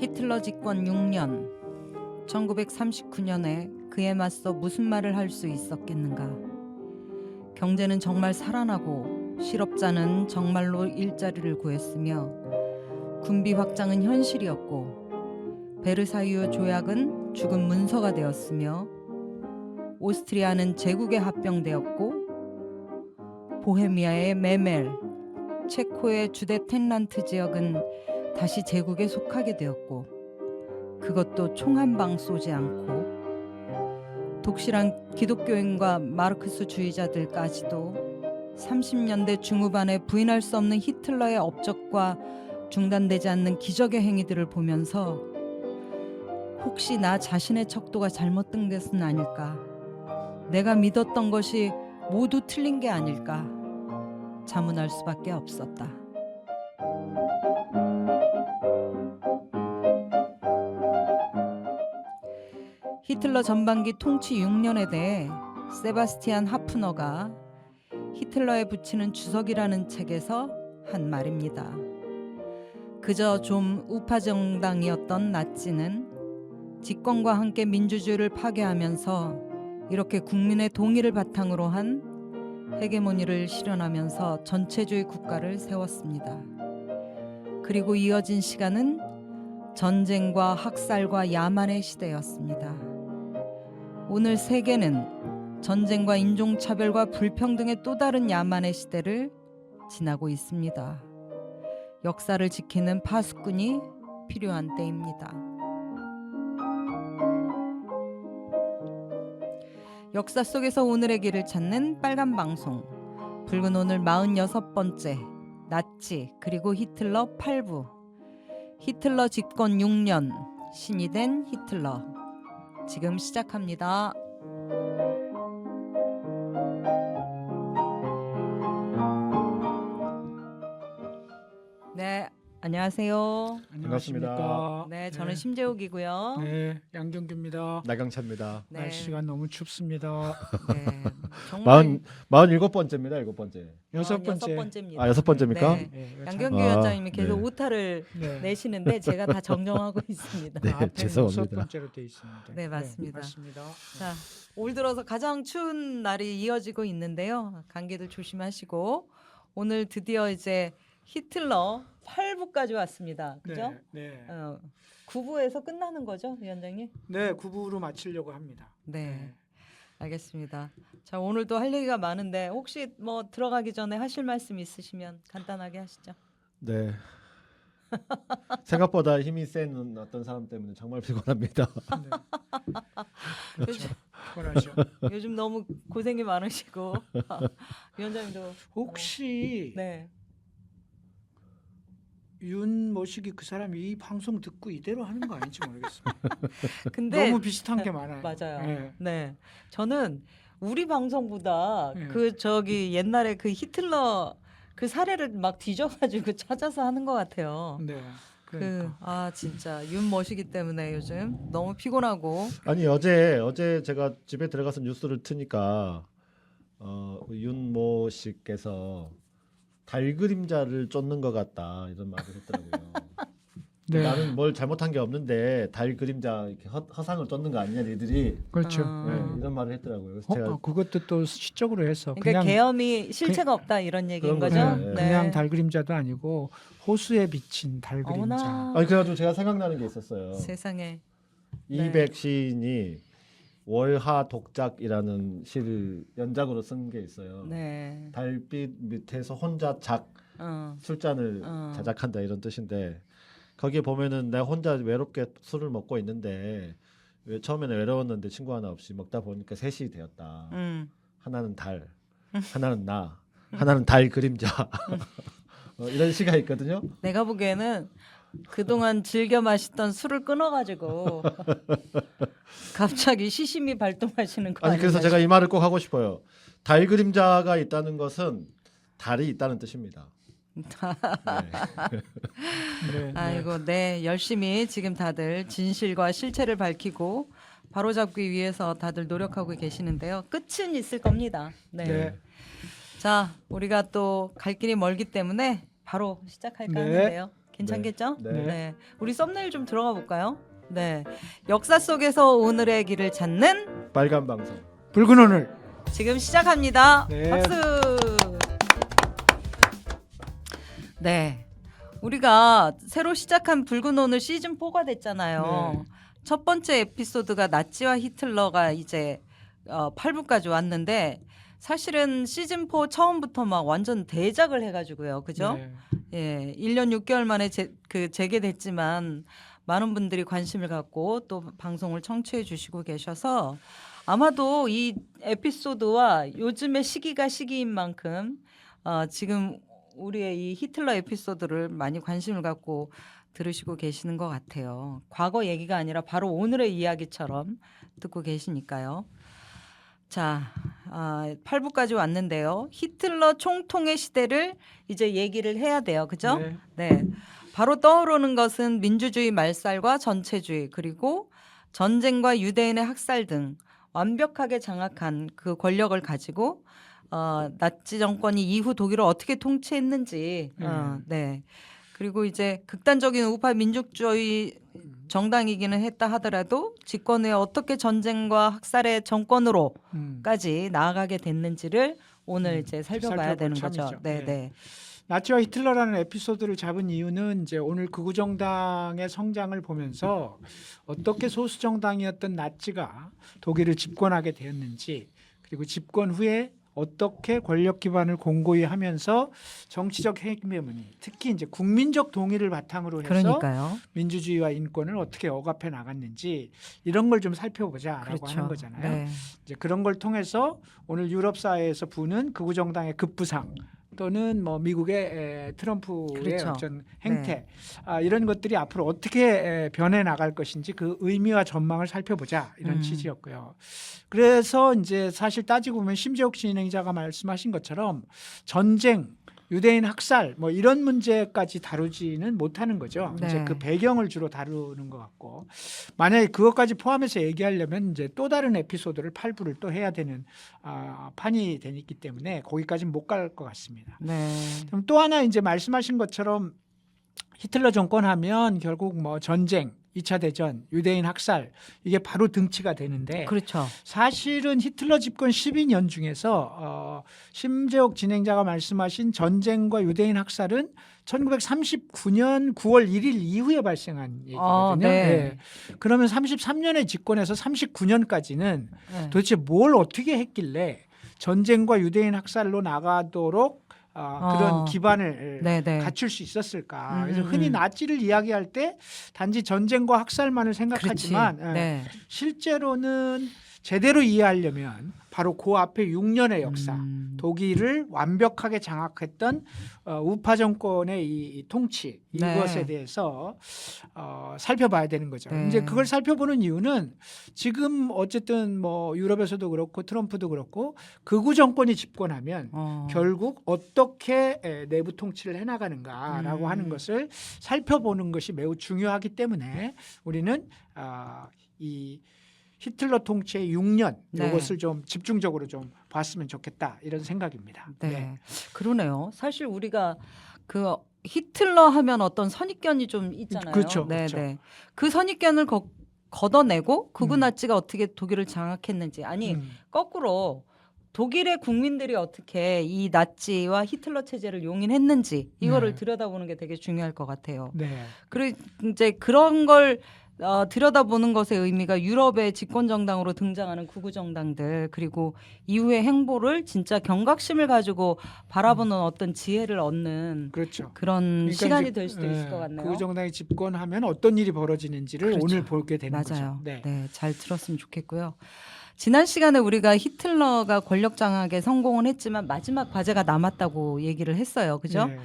히틀러 집권 6년 1939년에 그에 맞서 무슨 말을 할 수 있었겠는가. 경제는 정말 살아나고 실업자는 정말로 일자리를 구했으며 군비 확장은 현실이었고 베르사유 조약은 죽은 문서가 되었으며 오스트리아는 제국에 합병되었고 보헤미아의 메멜, 체코의 주데텐란트 지역은 다시 제국에 속하게 되었고 그것도 총 한 방 쏘지 않고 독실한 기독교인과 마르크스 주의자들까지도 30년대 중후반에 부인할 수 없는 히틀러의 업적과 중단되지 않는 기적의 행위들을 보면서 혹시 나 자신의 척도가 잘못된 것은 아닐까, 내가 믿었던 것이 모두 틀린 게 아닐까 자문할 수밖에 없었다. 히틀러 전반기 통치 6년에 대해 세바스티안 하프너가 히틀러에 붙이는 주석이라는 책에서 한 말입니다. 그저 좀 우파 정당이었던 나치는 집권과 함께 민주주의를 파괴하면서 이렇게 국민의 동의를 바탕으로 한 헤게모니를 실현하면서 전체주의 국가를 세웠습니다. 그리고 이어진 시간은 전쟁과 학살과 야만의 시대였습니다. 오늘 세계는 전쟁과 인종차별과 불평등의 또 다른 야만의 시대를 지나고 있습니다. 역사를 지키는 파수꾼이 필요한 때입니다. 역사 속에서 오늘의 길을 찾는 빨간 방송, 붉은 오늘 46번째, 나치 그리고 히틀러 8부, 히틀러 집권 6년, 신이 된 히틀러, 지금 시작합니다. 네, 안녕하세요. 반갑습니다. 네, 저는 심재욱이고요. 네, 양경규입니다. 나경찬입니다. 네, 날씨가 너무 춥습니다. 네, 정말 47번째입니다. 일곱 번째. 여섯 번째. 번째입니다. 아, 여섯 번째입니까? 네. 네, 양경규 아, 위원장님이 계속 네. 오타를 네. 내시는데 제가 다 정정하고 있습니다. 네, 앞에 죄송합니다. 여섯 번째로 돼 있습니다. 네, 맞습니다. 맞습니다. 자, 올 들어서 가장 추운 날이 이어지고 있는데요. 감기들 조심하시고 오늘 드디어 이제 히틀러 8부까지 왔습니다. 그죠? 네, 네. 9부에서 끝나는 거죠, 위원장님? 네, 9부로 마치려고 합니다. 네. 알겠습니다. 자, 오늘도 할 얘기가 많은데 혹시 뭐 들어가기 전에 하실 말씀 있으시면 간단하게 하시죠. 네. 생각보다 힘이 센 어떤 사람 때문에 정말 피곤합니다. 네. 요즘, 피곤하죠. 요즘 너무 고생이 많으시고 위원장님도 혹시 네. 윤 모시기 그 사람이 이 방송 듣고 이대로 하는 거 아닌지 모르겠습니다. 근데 너무 비슷한 게 많아요. 맞아요. 네. 네. 저는 우리 방송보다 네. 그 저기 옛날에 그 히틀러 그 사례를 막 뒤져가지고 찾아서 하는 것 같아요. 네. 그러니까. 아 진짜 윤 머시기 때문에 요즘 너무 피곤하고. 아니 어제 제가 집에 들어가서 뉴스를 트니까 윤모 씨께서 달 그림자를 쫓는 것 같다 이런 말을 했더라고요. 네. 나는 뭘 잘못한 게 없는데 달 그림자 이렇게 허상을 쫓는 거 아니냐 니들이. 그렇죠. 네, 이런 말을 했더라고요. 그래서 제가 그것도 또 시적으로 해서 그러니까 그냥 계엄이 실체가 없다 이런 얘기인 그런 거죠. 거죠. 그냥 달 그림자도 아니고 호수에 비친 달 그림자. 어머나. 아니 그래가지고 제가 생각나는 게 있었어요. 세상에. 이백 시인이 월하 독작이라는 시를 연작으로 쓴 게 있어요. 네. 달빛 밑에서 혼자 술잔을 자작한다 이런 뜻인데 거기에 보면은 내가 혼자 외롭게 술을 먹고 있는데 처음에는 외로웠는데 친구 하나 없이 먹다 보니까 셋이 되었다. 하나는 달, 하나는 나, 하나는 달 그림자. 이런 시가 있거든요. 내가 보기에는 그동안 즐겨 마시던 술을 끊어가지고 갑자기 시심이 발동하시는 거 아니 아니에요? 그래서 제가 이 말을 꼭 하고 싶어요. 달 그림자가 있다는 것은 달이 있다는 뜻입니다. 네. 네, 네. 아이고, 네, 열심히 지금 다들 진실과 실체를 밝히고 바로잡기 위해서 다들 노력하고 계시는데요. 끝은 있을 겁니다. 네. 네. 자, 우리가 또 갈 길이 멀기 때문에 바로 시작할까 네. 하는데요. 괜찮겠죠? 네. 우리 썸네일 좀 들어가 볼까요? 네. 역사 속에서 오늘의 길을 찾는 빨간 방송. 붉은 오늘. 지금 시작합니다. 네. 박수. 네. 우리가 새로 시작한 붉은 오늘 시즌 4가 됐잖아요. 네. 첫 번째 에피소드가 나치와 히틀러가 이제 8부까지 왔는데 사실은 시즌 4 처음부터 막 완전 대작을 해가지고요. 그죠? 네. 예, 1년 6개월 만에 재개됐지만 많은 분들이 관심을 갖고 또 방송을 청취해 주시고 계셔서 아마도 이 에피소드와 요즘의 시기가 시기인 만큼 지금 우리의 이 히틀러 에피소드를 많이 관심을 갖고 들으시고 계시는 것 같아요. 과거 얘기가 아니라 바로 오늘의 이야기처럼 듣고 계시니까요. 자, 8부까지 왔는데요. 히틀러 총통의 시대를 이제 얘기를 해야 돼요. 그죠? 네. 네. 바로 떠오르는 것은 민주주의 말살과 전체주의 그리고 전쟁과 유대인의 학살 등 완벽하게 장악한 그 권력을 가지고 나치 정권이 이후 독일을 어떻게 통치했는지 네. 그리고 이제 극단적인 우파 민족주의 정당이기는 했다 하더라도 집권 후에 어떻게 전쟁과 학살의 정권으로까지 나아가게 됐는지를 오늘 이제 살펴봐야 되는 거죠. 참이죠. 네, 네. 나치와 히틀러라는 에피소드를 잡은 이유는 이제 오늘 극우 정당의 성장을 보면서 어떻게 소수 정당이었던 나치가 독일을 집권하게 되었는지 그리고 집권 후에 어떻게 권력 기반을 공고히 하면서 정치적 해결문이 특히 이제 국민적 동의를 바탕으로 해서 그러니까요. 민주주의와 인권을 어떻게 억압해 나갔는지 이런 걸 좀 살펴보자라고 그렇죠. 하는 거잖아요. 네. 이제 그런 걸 통해서 오늘 유럽 사회에서 부는 극우 정당의 급부상 또는 뭐 미국의 트럼프의 그렇죠. 어떤 행태 이런 것들이 앞으로 어떻게 변해 나갈 것인지 그 의미와 전망을 살펴보자 이런 취지였고요. 그래서 이제 사실 따지고 보면 심재욱 진행자가 말씀하신 것처럼 전쟁, 유대인 학살 뭐 이런 문제까지 다루지는 못하는 거죠. 네. 이제 그 배경을 주로 다루는 것 같고 만약에 그것까지 포함해서 얘기하려면 이제 또 다른 에피소드를 8부를 또 해야 되는 판이 되기 때문에 거기까지는 못 갈 것 같습니다. 네. 그럼 또 하나 이제 말씀하신 것처럼 히틀러 정권 하면 결국 뭐 전쟁, 2차 대전, 유대인 학살 이게 바로 등치가 되는데 그렇죠. 사실은 히틀러 집권 12년 중에서 심재옥 진행자가 말씀하신 전쟁과 유대인 학살은 1939년 9월 1일 이후에 발생한 얘기거든요. 네. 네. 그러면 33년에 집권해서 39년까지는 네. 도대체 뭘 어떻게 했길래 전쟁과 유대인 학살로 나가도록 그런 기반을 네네. 갖출 수 있었을까? 그래서 흔히 나치를 이야기할 때 단지 전쟁과 학살만을 생각하지만 네. 실제로는 제대로 이해하려면 바로 그 앞에 6년의 역사, 독일을 완벽하게 장악했던 우파 정권의 이 통치 이것에 네. 대해서 살펴봐야 되는 거죠. 네. 이제 그걸 살펴보는 이유는 지금 어쨌든 뭐 유럽에서도 그렇고 트럼프도 그렇고 극우 정권이 집권하면 결국 어떻게 내부 통치를 해나가는가라고 하는 것을 살펴보는 것이 매우 중요하기 때문에 우리는 이 히틀러 통치의 6년 네. 이것을 좀 집중적으로 좀 봤으면 좋겠다 이런 생각입니다. 네. 그러네요. 사실 우리가 그 히틀러 하면 어떤 선입견이 좀 있잖아요. 그렇죠. 네, 그렇죠. 네. 그 선입견을 걷어내고 극우 나치가 어떻게 독일을 장악했는지 아니 거꾸로 독일의 국민들이 어떻게 이 나치와 히틀러 체제를 용인했는지 이거를 네. 들여다보는 게 되게 중요할 것 같아요. 네. 그리고 이제 그런 걸 들여다보는 것의 의미가 유럽의 집권 정당으로 등장하는 극우 정당들 그리고 이후의 행보를 진짜 경각심을 가지고 바라보는 어떤 지혜를 얻는 그렇죠. 그런 그러니까 시간이 이제, 될 수도 있을 것 같네요. 극우 정당이 집권하면 어떤 일이 벌어지는지를 그렇죠. 오늘 보게 되는 맞아요. 거죠. 네. 네, 잘 들었으면 좋겠고요. 지난 시간에 우리가 히틀러가 권력 장악에 성공은 했지만 마지막 과제가 남았다고 얘기를 했어요. 그죠? 네.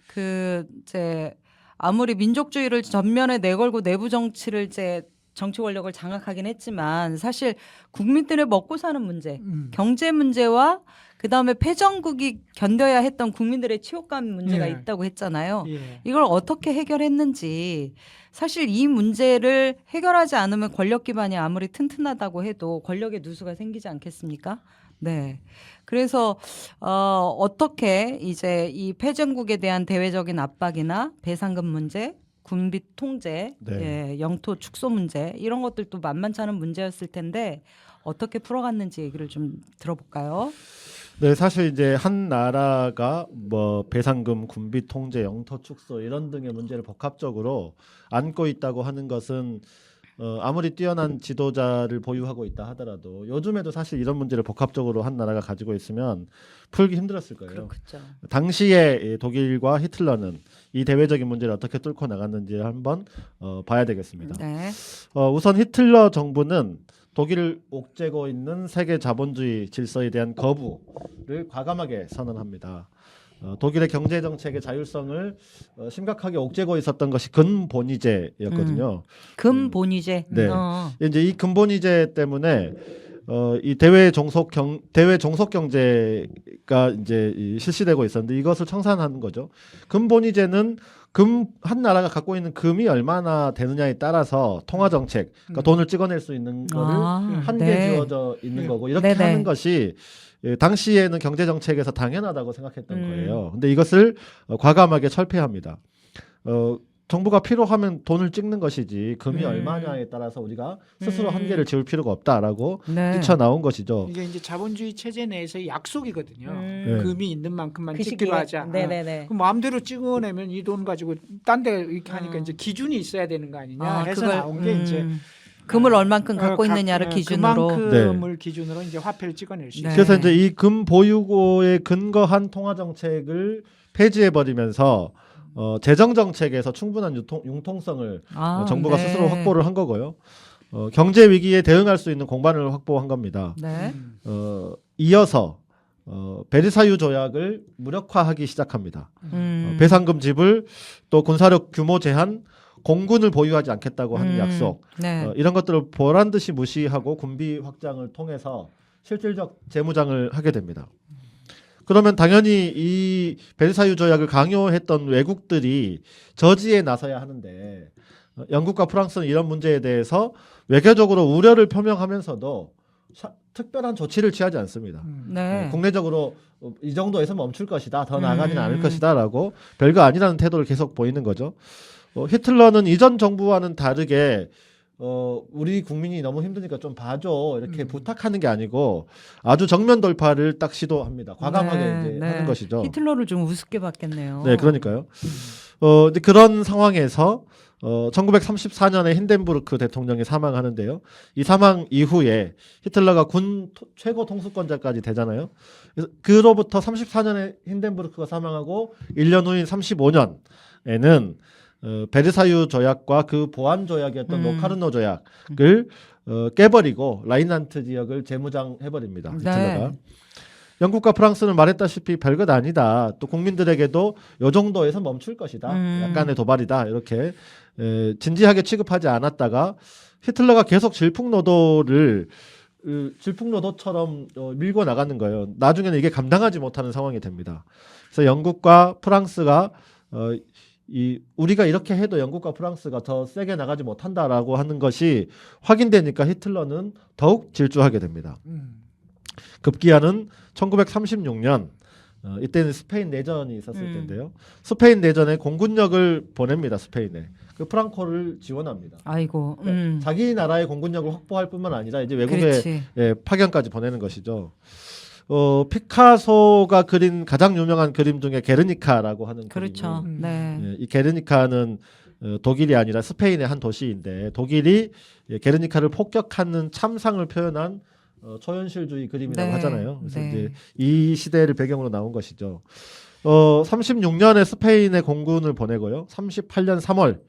그 이제 아무리 민족주의를 전면에 내걸고 내부 정치를 이제 정치 권력을 장악하긴 했지만 사실 국민들의 먹고 사는 문제, 경제 문제와 그다음에 패전국이 견뎌야 했던 국민들의 치욕감 문제가 네. 있다고 했잖아요. 예. 이걸 어떻게 해결했는지 사실 이 문제를 해결하지 않으면 권력 기반이 아무리 튼튼하다고 해도 권력의 누수가 생기지 않겠습니까? 네. 그래서 어떻게 이제 이 패전국에 대한 대외적인 압박이나 배상금 문제, 군비 통제, 네. 예, 영토 축소 문제 이런 것들도 만만치 않은 문제였을 텐데 어떻게 풀어갔는지 얘기를 좀 들어볼까요? 네, 사실 이제 한 나라가 뭐 배상금, 군비 통제, 영토 축소 이런 등의 문제를 복합적으로 안고 있다고 하는 것은 아무리 뛰어난 지도자를 보유하고 있다 하더라도 요즘에도 사실 이런 문제를 복합적으로 한 나라가 가지고 있으면 풀기 힘들었을 거예요. 그렇죠. 당시에 이 독일과 히틀러는 이 대외적인 문제를 어떻게 뚫고 나갔는지 한번 봐야 되겠습니다. 네. 우선 히틀러 정부는 독일을 옥죄고 있는 세계 자본주의 질서에 대한 거부를 과감하게 선언합니다. 독일의 경제 정책의 자율성을 심각하게 옥죄고 있었던 것이 근본위제였거든요. 금본위제. 네. 이제 이 근본위제 때문에 이 대외 종속 경제가 이제 실시되고 있었는데 이것을 청산하는 거죠. 근본위제는 한 나라가 갖고 있는 금이 얼마나 되느냐에 따라서 통화 정책, 그러니까 돈을 찍어낼 수 있는 거를 한계 네. 주어져 있는 거고 이렇게 네네. 하는 것이 당시에는 경제 정책에서 당연하다고 생각했던 거예요. 근데 이것을 과감하게 철폐합니다. 정부가 필요하면 돈을 찍는 것이지 금이 얼마냐에 따라서 우리가 스스로 한계를 지울 필요가 없다라고 네. 뛰쳐나온 것이죠. 이게 이제 자본주의 체제 내에서의 약속이거든요. 네. 금이 있는 만큼만 그 찍기로 시기에. 하자. 네네네. 그 마음대로 찍어내면 이 돈 가지고 딴 데 이렇게 하니까 이제 기준이 있어야 되는 거 아니냐 해서 그걸, 나온 게 이제 금을 얼만큼 갖고 있느냐를 기준으로. 그만큼을 기준으로 이제 화폐를 찍어낼 수 네. 있어요. 그래서 이제 이 금 보유고에 근거한 통화 정책을 폐지해 버리면서 재정 정책에서 충분한 융통성을 정부가 네. 스스로 확보를 한 거고요. 경제 위기에 대응할 수 있는 공간을 확보한 겁니다. 네. 이어서 베르사유 조약을 무력화하기 시작합니다. 음. 배상금 지불, 또 군사력 규모 제한, 공군을 보유하지 않겠다고 하는 약속, 네. 이런 것들을 보란 듯이 무시하고 군비 확장을 통해서 실질적 재무장을 하게 됩니다. 그러면 당연히 이 베르사유 조약을 강요했던 외국들이 저지에 나서야 하는데 영국과 프랑스는 이런 문제에 대해서 외교적으로 우려를 표명하면서도 특별한 조치를 취하지 않습니다. 네. 국내적으로 이 정도에서 멈출 것이다, 더 나아가지는 않을 것이다라고 별거 아니라는 태도를 계속 보이는 거죠. 히틀러는 이전 정부와는 다르게 우리 국민이 너무 힘드니까 좀 봐줘 이렇게 부탁하는 게 아니고 아주 정면 돌파를 딱 시도합니다. 과감하게 이제 하는 것이죠. 히틀러를 좀 우습게 봤겠네요. 네, 그러니까요. 근데 그런 상황에서 1934년에 힌덴부르크 대통령이 사망하는데요. 이 사망 이후에 히틀러가 군 최고 통수권자까지 되잖아요. 그래서 그로부터 34년에 힌덴부르크가 사망하고 1년 후인 35년에는 베르사유 조약과 그 보완 조약이었던 로카르노 조약을 깨버리고 라인란트 지역을 재무장해버립니다. 히틀러가. 영국과 프랑스는 말했다시피 별것 아니다. 또 국민들에게도 요 정도에서 멈출 것이다. 약간의 도발이다. 이렇게 진지하게 취급하지 않았다가 히틀러가 계속 질풍노도처럼 밀고 나가는 거예요. 나중에는 이게 감당하지 못하는 상황이 됩니다. 그래서 영국과 프랑스가 우리가 이렇게 해도 영국과 프랑스가 더 세게 나가지 못한다라고 하는 것이 확인되니까 히틀러는 더욱 질주하게 됩니다. 급기야는 1936년 이때는 스페인 내전이 있었을 텐데요. 스페인 내전에 공군력을 보냅니다. 스페인에. 그 프랑코를 지원합니다. 아이고. 자기 나라의 공군력을 확보할 뿐만 아니라 이제 외국에 파견까지 보내는 것이죠. 피카소가 그린 가장 유명한 그림 중에 게르니카라고 하는 그렇죠. 그림이 네. 이 게르니카는 독일이 아니라 스페인의 한 도시인데 독일이 게르니카를 폭격하는 참상을 표현한 초현실주의 그림이라고 하잖아요. 그래서 이제 이 시대를 배경으로 나온 것이죠. 36년에 스페인에 공군을 보내고요. 38년 3월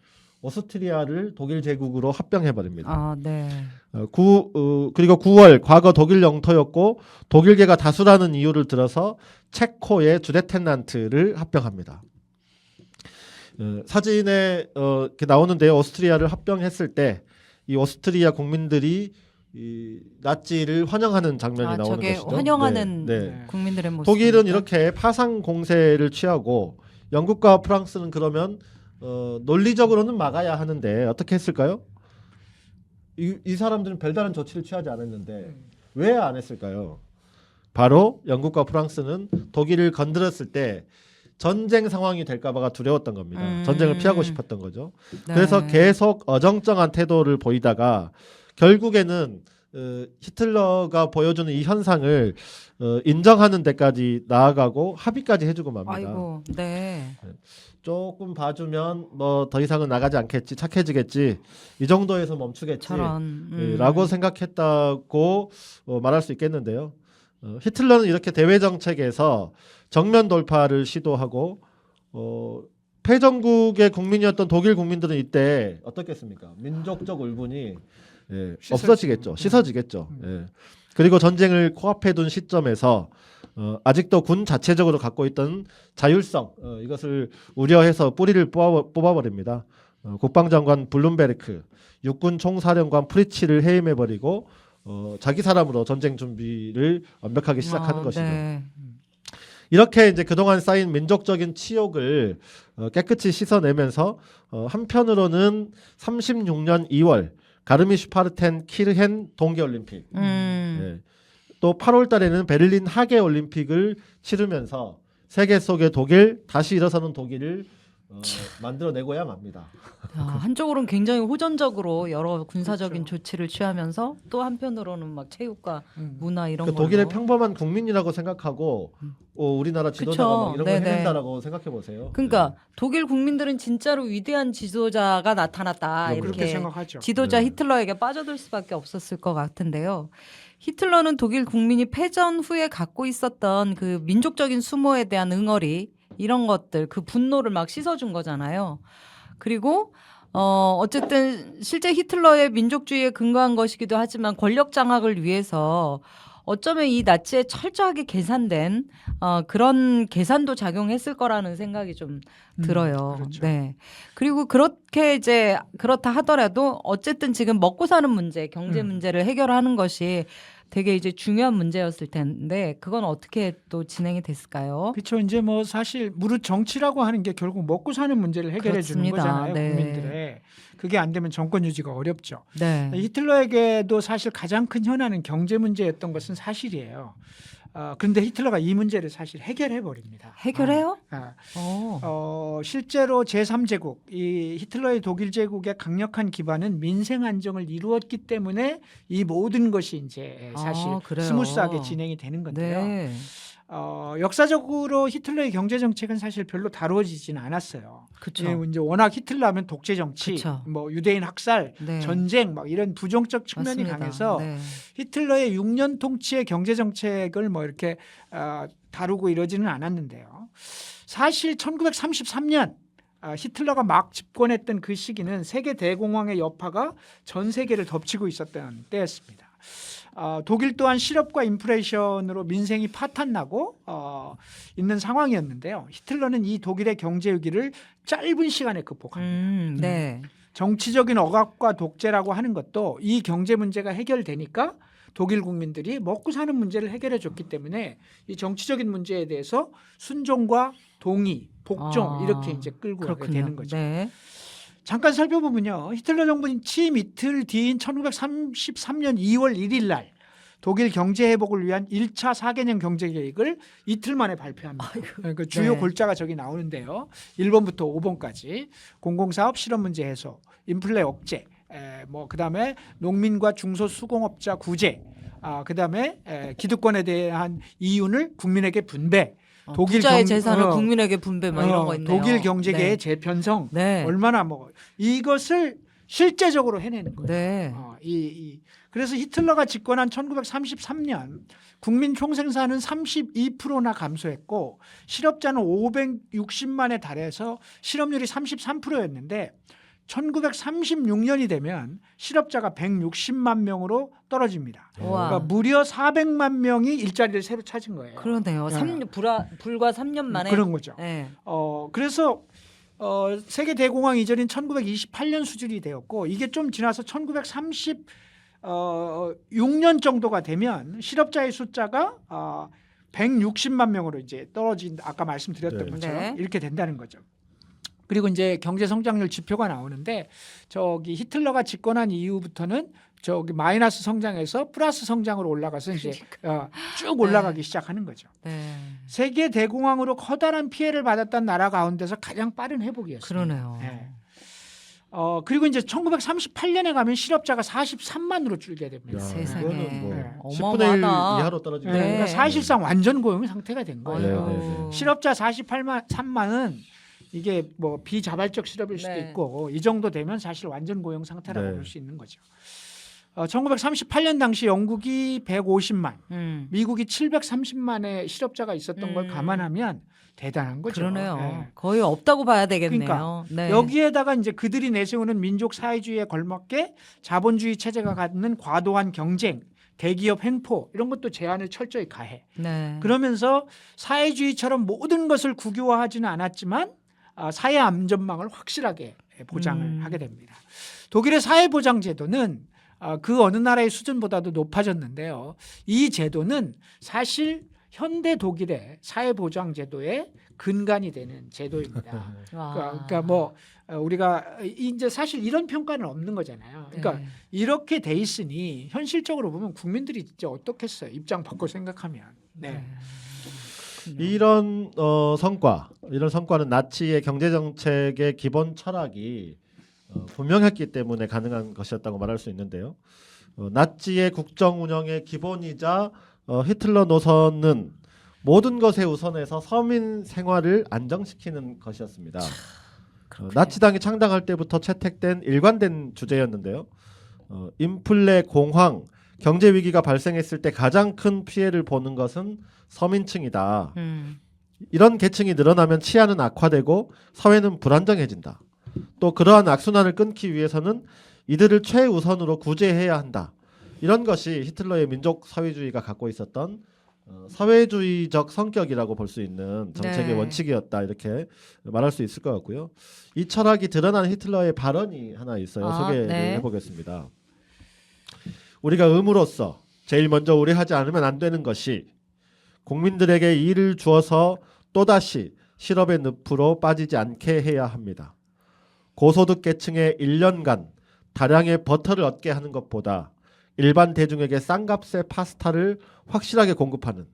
오스트리아를 독일 제국으로 합병해 버립니다. 네. 그리고 9월 과거 독일 영토였고 독일계가 다수라는 이유를 들어서 체코의 주데텐란트를 합병합니다. 사진에 이렇게 나오는데요. 오스트리아를 합병했을 때 이 오스트리아 국민들이 이 나치를 환영하는 장면이 나오는 것이죠. 환영하는 국민들의 모습. 독일은 이렇게 파상 공세를 취하고 영국과 프랑스는 그러면 논리적으로는 막아야 하는데 어떻게 했을까요? 이 사람들은 별다른 조치를 취하지 않았는데 왜 안 했을까요? 바로 영국과 프랑스는 독일을 건드렸을 때 전쟁 상황이 될까봐가 두려웠던 겁니다. 전쟁을 피하고 싶었던 거죠. 네. 그래서 계속 어정쩡한 태도를 보이다가 결국에는 히틀러가 보여주는 이 현상을 인정하는 데까지 나아가고 합의까지 해주고 맙니다. 아이고, 네. 조금 봐주면 뭐 더 이상은 나가지 않겠지, 착해지겠지, 이 정도에서 멈추겠지 저런. 라고 생각했다고 말할 수 있겠는데요. 히틀러는 이렇게 대외 정책에서 정면 돌파를 시도하고 패전국의 국민이었던 독일 국민들은 이때 어떻겠습니까? 민족적 울분이 없어지겠죠. 씻어지겠죠. 그리고 전쟁을 코앞에 둔 시점에서 아직도 군 자체적으로 갖고 있던 자율성 이것을 우려해서 뿌리를 뽑아버립니다. 국방장관 블룸베르크, 육군 총사령관 프리치를 해임해버리고 자기 사람으로 전쟁 준비를 완벽하게 시작하는 것이죠. 네. 이렇게 이제 그동안 쌓인 민족적인 치욕을 깨끗이 씻어내면서 한편으로는 36년 2월 가르미슈파르텐 키르헨 동계올림픽, 또 8월 달에는 베를린 하계올림픽을 치르면서 세계 속의 독일, 다시 일어서는 독일을 만들어내고야 맙니다. 한쪽으로는 굉장히 호전적으로 여러 군사적인 조치를 취하면서 또 한편으로는 막 체육과 문화 이런 그 걸로. 독일의 평범한 국민이라고 생각하고 우리나라 지도자가 그쵸. 막 이런 걸 네네. 해낸다라고 생각해 보세요. 그러니까 독일 국민들은 진짜로 위대한 지도자가 나타났다 그렇게 이렇게 생각하죠. 지도자 네. 히틀러에게 빠져들 수밖에 없었을 것 같은데요. 히틀러는 독일 국민이 패전 후에 갖고 있었던 그 민족적인 수모에 대한 응어리 이런 것들 그 분노를 막 씻어준 거잖아요. 그리고 어쨌든 실제 히틀러의 민족주의에 근거한 것이기도 하지만 권력 장악을 위해서 어쩌면 이 나치에 철저하게 계산된 그런 계산도 작용했을 거라는 생각이 좀 들어요. 그렇죠. 네. 그리고 그렇게 이제 그렇다 하더라도 어쨌든 지금 먹고 사는 문제, 경제 문제를 해결하는 것이 되게 이제 중요한 문제였을 텐데 그건 어떻게 또 진행이 됐을까요? 그렇죠. 이제 뭐 사실 무릇 정치라고 하는 게 결국 먹고 사는 문제를 해결해 주는 그렇습니다. 거잖아요. 네. 국민들의. 그게 안 되면 정권 유지가 어렵죠. 네. 히틀러에게도 사실 가장 큰 현안은 경제 문제였던 것은 사실이에요. 그런데 히틀러가 이 문제를 사실 해결해 버립니다. 해결해요? 어. 실제로 제3제국, 이 히틀러의 독일 제국의 강력한 기반은 민생 안정을 이루었기 때문에 이 모든 것이 이제 사실 그래요? 스무스하게 진행이 되는 건데요. 네. 역사적으로 히틀러의 경제 정책은 사실 별로 다루어지지는 않았어요. 그렇죠. 이제 워낙 히틀러하면 독재 정치, 그쵸. 뭐 유대인 학살, 네. 전쟁, 막 이런 부정적 측면이 맞습니다. 강해서 네. 히틀러의 6년 통치의 경제 정책을 뭐 이렇게 다루고 이러지는 않았는데요. 사실 1933년 히틀러가 막 집권했던 그 시기는 세계 대공황의 여파가 전 세계를 덮치고 있었던 때였습니다. 독일 또한 실업과 인플레이션으로 민생이 파탄나고 있는 상황이었는데요. 히틀러는 이 독일의 경제 위기를 짧은 시간에 극복합니다. 네. 정치적인 억압과 독재라고 하는 것도 이 경제 문제가 해결되니까 독일 국민들이 먹고 사는 문제를 해결해 줬기 때문에 이 정치적인 문제에 대해서 순종과 동의, 복종 이렇게 이제 끌고 가게 그렇군요. 되는 거죠. 네. 잠깐 살펴보면요. 히틀러 정부 취임 이틀 뒤인 1933년 2월 1일 날 독일 경제 회복을 위한 1차 4개년 경제 계획을 이틀 만에 발표합니다. 그러니까 주요 네. 골자가 저기 나오는데요. 1번부터 5번까지 공공사업 실업 문제 해소, 인플레 억제, 뭐 그다음에 농민과 중소수공업자 구제, 그다음에 기득권에 대한 이윤을 국민에게 분배, 독일 부자의 재산을 국민에게 분배 뭐 이런 거 있네요. 독일 경제계의 네. 재편성 네. 얼마나 뭐 이것을 실제적으로 해내는 거예요. 네. 그래서 히틀러가 집권한 1933년 국민 총생산은 32%나 감소했고 실업자는 560만에 달해서 실업률이 33%였는데 1936년이 되면 실업자가 160만 명으로 떨어집니다. 우와. 그러니까 무려 400만 명이 일자리를 새로 찾은 거예요. 그러네요. 불과 3년 만에 그런 거죠. 네. 그래서 세계 대공황 이전인 1928년 수준이 되었고 이게 좀 지나서 1936년 정도가 되면 실업자의 숫자가 160만 명으로 이제 떨어진 아까 말씀드렸던 네. 것처럼 네. 이렇게 된다는 거죠. 그리고 이제 경제 성장률 지표가 나오는데 저기 히틀러가 집권한 이후부터는 저기 마이너스 성장에서 플러스 성장으로 올라가서 이제 쭉 올라가기 시작하는 거죠. 네. 세계 대공황으로 커다란 피해를 받았던 나라 가운데서 가장 빠른 회복이었어요. 그러네요. 네. 그리고 이제 1938년에 가면 실업자가 43만으로 줄게 됩니다. 세상에. 이거는 뭐 네. 10분의 1 어마어마하다. 이하로 떨어지는 네. 그러니까 사실상 완전 고용 상태가 된 거예요. 네, 네, 네. 실업자 48만은 이게 뭐 비자발적 실업일 수도 네. 있고 이 정도 되면 사실 완전 고용 상태라고 네. 볼 수 있는 거죠. 1938년 당시 영국이 150만, 미국이 730만의 실업자가 있었던 걸 감안하면 대단한 거죠. 그러네요. 네. 거의 없다고 봐야 되겠네요. 그러니까 네. 여기에다가 이제 그들이 내세우는 민족 사회주의에 걸맞게 자본주의 체제가 갖는 과도한 경쟁, 대기업 횡포 이런 것도 제한을 철저히 가해. 네. 그러면서 사회주의처럼 모든 것을 국유화하지는 않았지만 사회 안전망을 확실하게 보장을 하게 됩니다. 독일의 사회보장제도는 그 어느 나라의 수준보다도 높아졌는데요. 이 제도는 사실 현대 독일의 사회보장제도의 근간이 되는 제도입니다. 그러니까 뭐 우리가 이제 사실 이런 평가는 없는 거잖아요. 그러니까 네. 이렇게 돼 있으니 현실적으로 보면 국민들이 진짜 어떻겠어요? 입장 바꿔 생각하면. 네. 이런 이런 성과는 나치의 경제 정책의 기본 철학이 분명했기 때문에 가능한 것이었다고 말할 수 있는데요. 나치의 국정 운영의 기본이자 히틀러 노선은 모든 것에 우선해서 서민 생활을 안정시키는 것이었습니다. 나치당이 창당할 때부터 채택된 일관된 주제였는데요. 인플레, 공황, 경제 위기가 발생했을 때 가장 큰 피해를 보는 것은 서민층이다. 이런 계층이 늘어나면 치안은 악화되고 사회는 불안정해진다. 또 그러한 악순환을 끊기 위해서는 이들을 최우선으로 구제해야 한다. 이런 것이 히틀러의 민족 사회주의가 갖고 있었던 사회주의적 성격이라고 볼 수 있는 정책의 네. 원칙이었다. 이렇게 말할 수 있을 것 같고요. 이 철학이 드러난 히틀러의 발언이 하나 있어요. 소개를 네. 해보겠습니다. 우리가 의무로서 제일 먼저 우리 하지 않으면 안 되는 것이 국민들에게 일을 주어서 또다시 실업의 늪으로 빠지지 않게 해야 합니다. 고소득 계층에 1년간 다량의 버터를 얻게 하는 것보다 일반 대중에게 싼 값의 파스타를 확실하게 공급하는,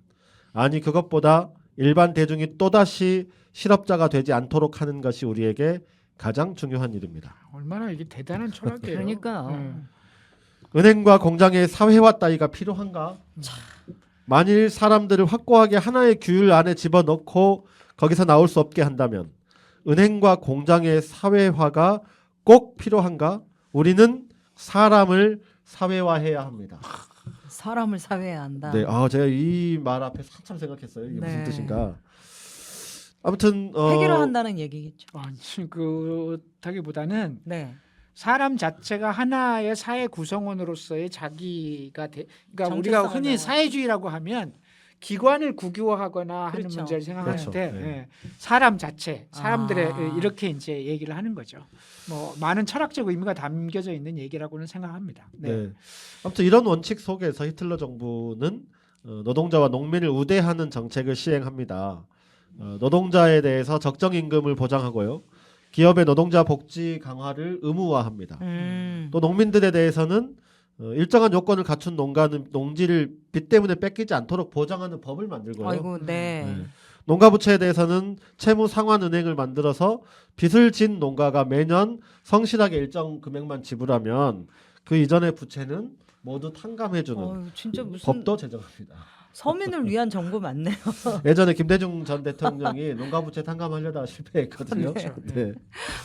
아니 그것보다 일반 대중이 또다시 실업자가 되지 않도록 하는 것이 우리에게 가장 중요한 일입니다. 얼마나 이게 대단한 철학이에요. 그러니까 은행과 공장의 사회화 따위가 필요한가? 만일 사람들을 확고하게 하나의 규율 안에 집어넣고 거기서 나올 수 없게 한다면 은행과 공장의 사회화가 꼭 필요한가? 우리는 사람을 사회화해야 합니다. 사람을 사회화한다. 네, 제가 이 말 앞에 한참 생각했어요. 이게 무슨 네. 뜻인가? 아무튼 획일화한다는 얘기겠죠. 그렇다기보다는 네. 사람 자체가 하나의 사회 구성원으로서의 자기가 그러니까 우리가 정체성을 흔히 내가. 사회주의라고 하면 기관을 국유화하거나 하는 그렇죠. 문제를 생각하는데 그렇죠. 네. 예, 사람 자체, 사람들의 아. 이렇게 이제 얘기를 하는 거죠. 뭐 많은 철학적 의미가 담겨져 있는 얘기라고는 생각합니다. 네. 아무튼 이런 원칙 속에서 히틀러 정부는 노동자와 농민을 우대하는 정책을 시행합니다. 노동자에 대해서 적정 임금을 보장하고요. 기업의 노동자 복지 강화를 의무화합니다. 또 농민들에 대해서는 일정한 요건을 갖춘 농가는 농지를 빚 때문에 뺏기지 않도록 보장하는 법을 만들고요. 아이고, 네. 네. 농가 부채에 대해서는 채무 상환 은행을 만들어서 빚을 진 농가가 매년 성실하게 일정 금액만 지불하면 그 이전의 부채는 모두 탕감해주는 진짜 무슨 법도 제정합니다. 서민을 위한 정부 맞네요. 예전에 김대중 전 대통령이 농가 부채 탕감하려다가 실패했거든요. 네. 네.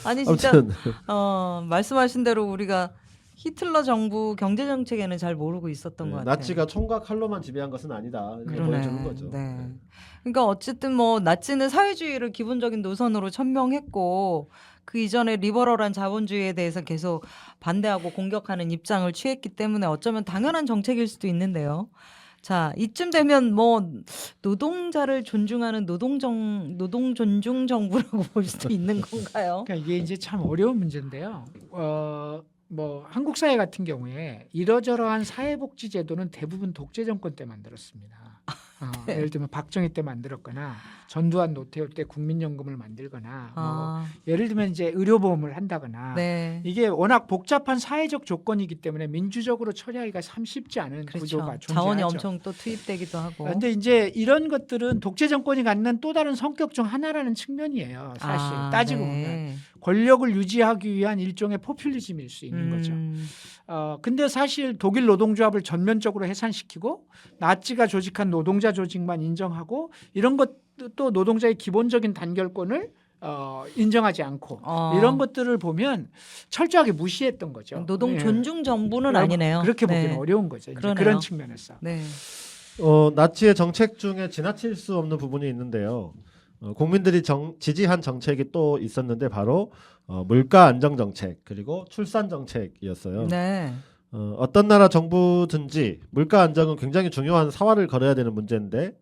아니 진짜 아무튼 말씀하신 대로 우리가 히틀러 정부 경제 정책에는 잘 모르고 있었던 것 같아요. 나치가 총과 칼로만 지배한 것은 아니다. 이렇게 그러네. 보여주는 거죠. 네. 그러니까 어쨌든 뭐 나치는 사회주의를 기본적인 노선으로 천명했고 그 이전에 리버럴한 자본주의에 대해서 계속 반대하고 공격하는 입장을 취했기 때문에 어쩌면 당연한 정책일 수도 있는데요. 자, 이쯤 되면 뭐 노동자를 존중하는 노동 존중 정부라고 볼 수도 있는 건가요? 그러니까 이게 이제 참 어려운 문제인데요. 뭐 한국 사회 같은 경우에 이러저러한 사회복지 제도는 대부분 독재 정권 때 만들었습니다. 예를 들면 박정희 때 만들었거나 전두환 노태우 때 국민연금을 만들거나 뭐 예를 들면 이제 의료보험을 한다거나 네. 이게 워낙 복잡한 사회적 조건이기 때문에 민주적으로 처리하기가 참 쉽지 않은 그렇죠. 구조가 존재하죠. 자원이 엄청 또 투입되기도 하고. 그런데 이제 이런 것들은 독재 정권이 갖는 또 다른 성격 중 하나라는 측면이에요. 사실 따지고 보면 네. 권력을 유지하기 위한 일종의 포퓰리즘일 수 있는 거죠. 근데 사실 독일 노동조합을 전면적으로 해산시키고 나치가 조직한 노동자 조직만 인정하고 이런 것도 노동자의 기본적인 단결권을 인정하지 않고 이런 것들을 보면 철저하게 무시했던 거죠. 노동 예. 존중 정부는 아니네요. 그렇게 네. 보기는 어려운 거죠. 이제 그러네요. 그런 측면에서. 네. 나치의 정책 중에 지나칠 수 없는 부분이 있는데요. 국민들이 지지한 정책이 또 있었는데 바로 물가 안정 정책 그리고 출산 정책이었어요. 네. 어떤 나라 정부든지 물가 안정은 굉장히 중요한 사활을 걸어야 되는 문제인데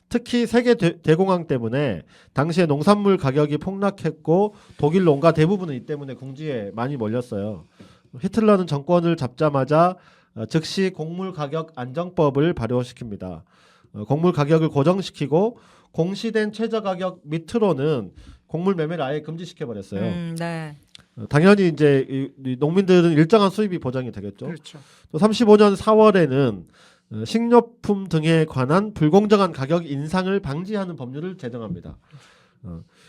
특히 세계 대공황 때문에 당시에 농산물 가격이 폭락했고 독일 농가 대부분은 이 때문에 궁지에 많이 몰렸어요. 히틀러는 정권을 잡자마자 즉시 곡물 가격 안정법을 발효시킵니다. 곡물 가격을 고정시키고 공시된 최저 가격 밑으로는 곡물 매매를 아예 금지시켜 버렸어요. 네. 당연히 이제 이 농민들은 일정한 수입이 보장이 되겠죠. 그렇죠. 또 35년 4월에는 식료품 등에 관한 불공정한 가격 인상을 방지하는 법률을 제정합니다.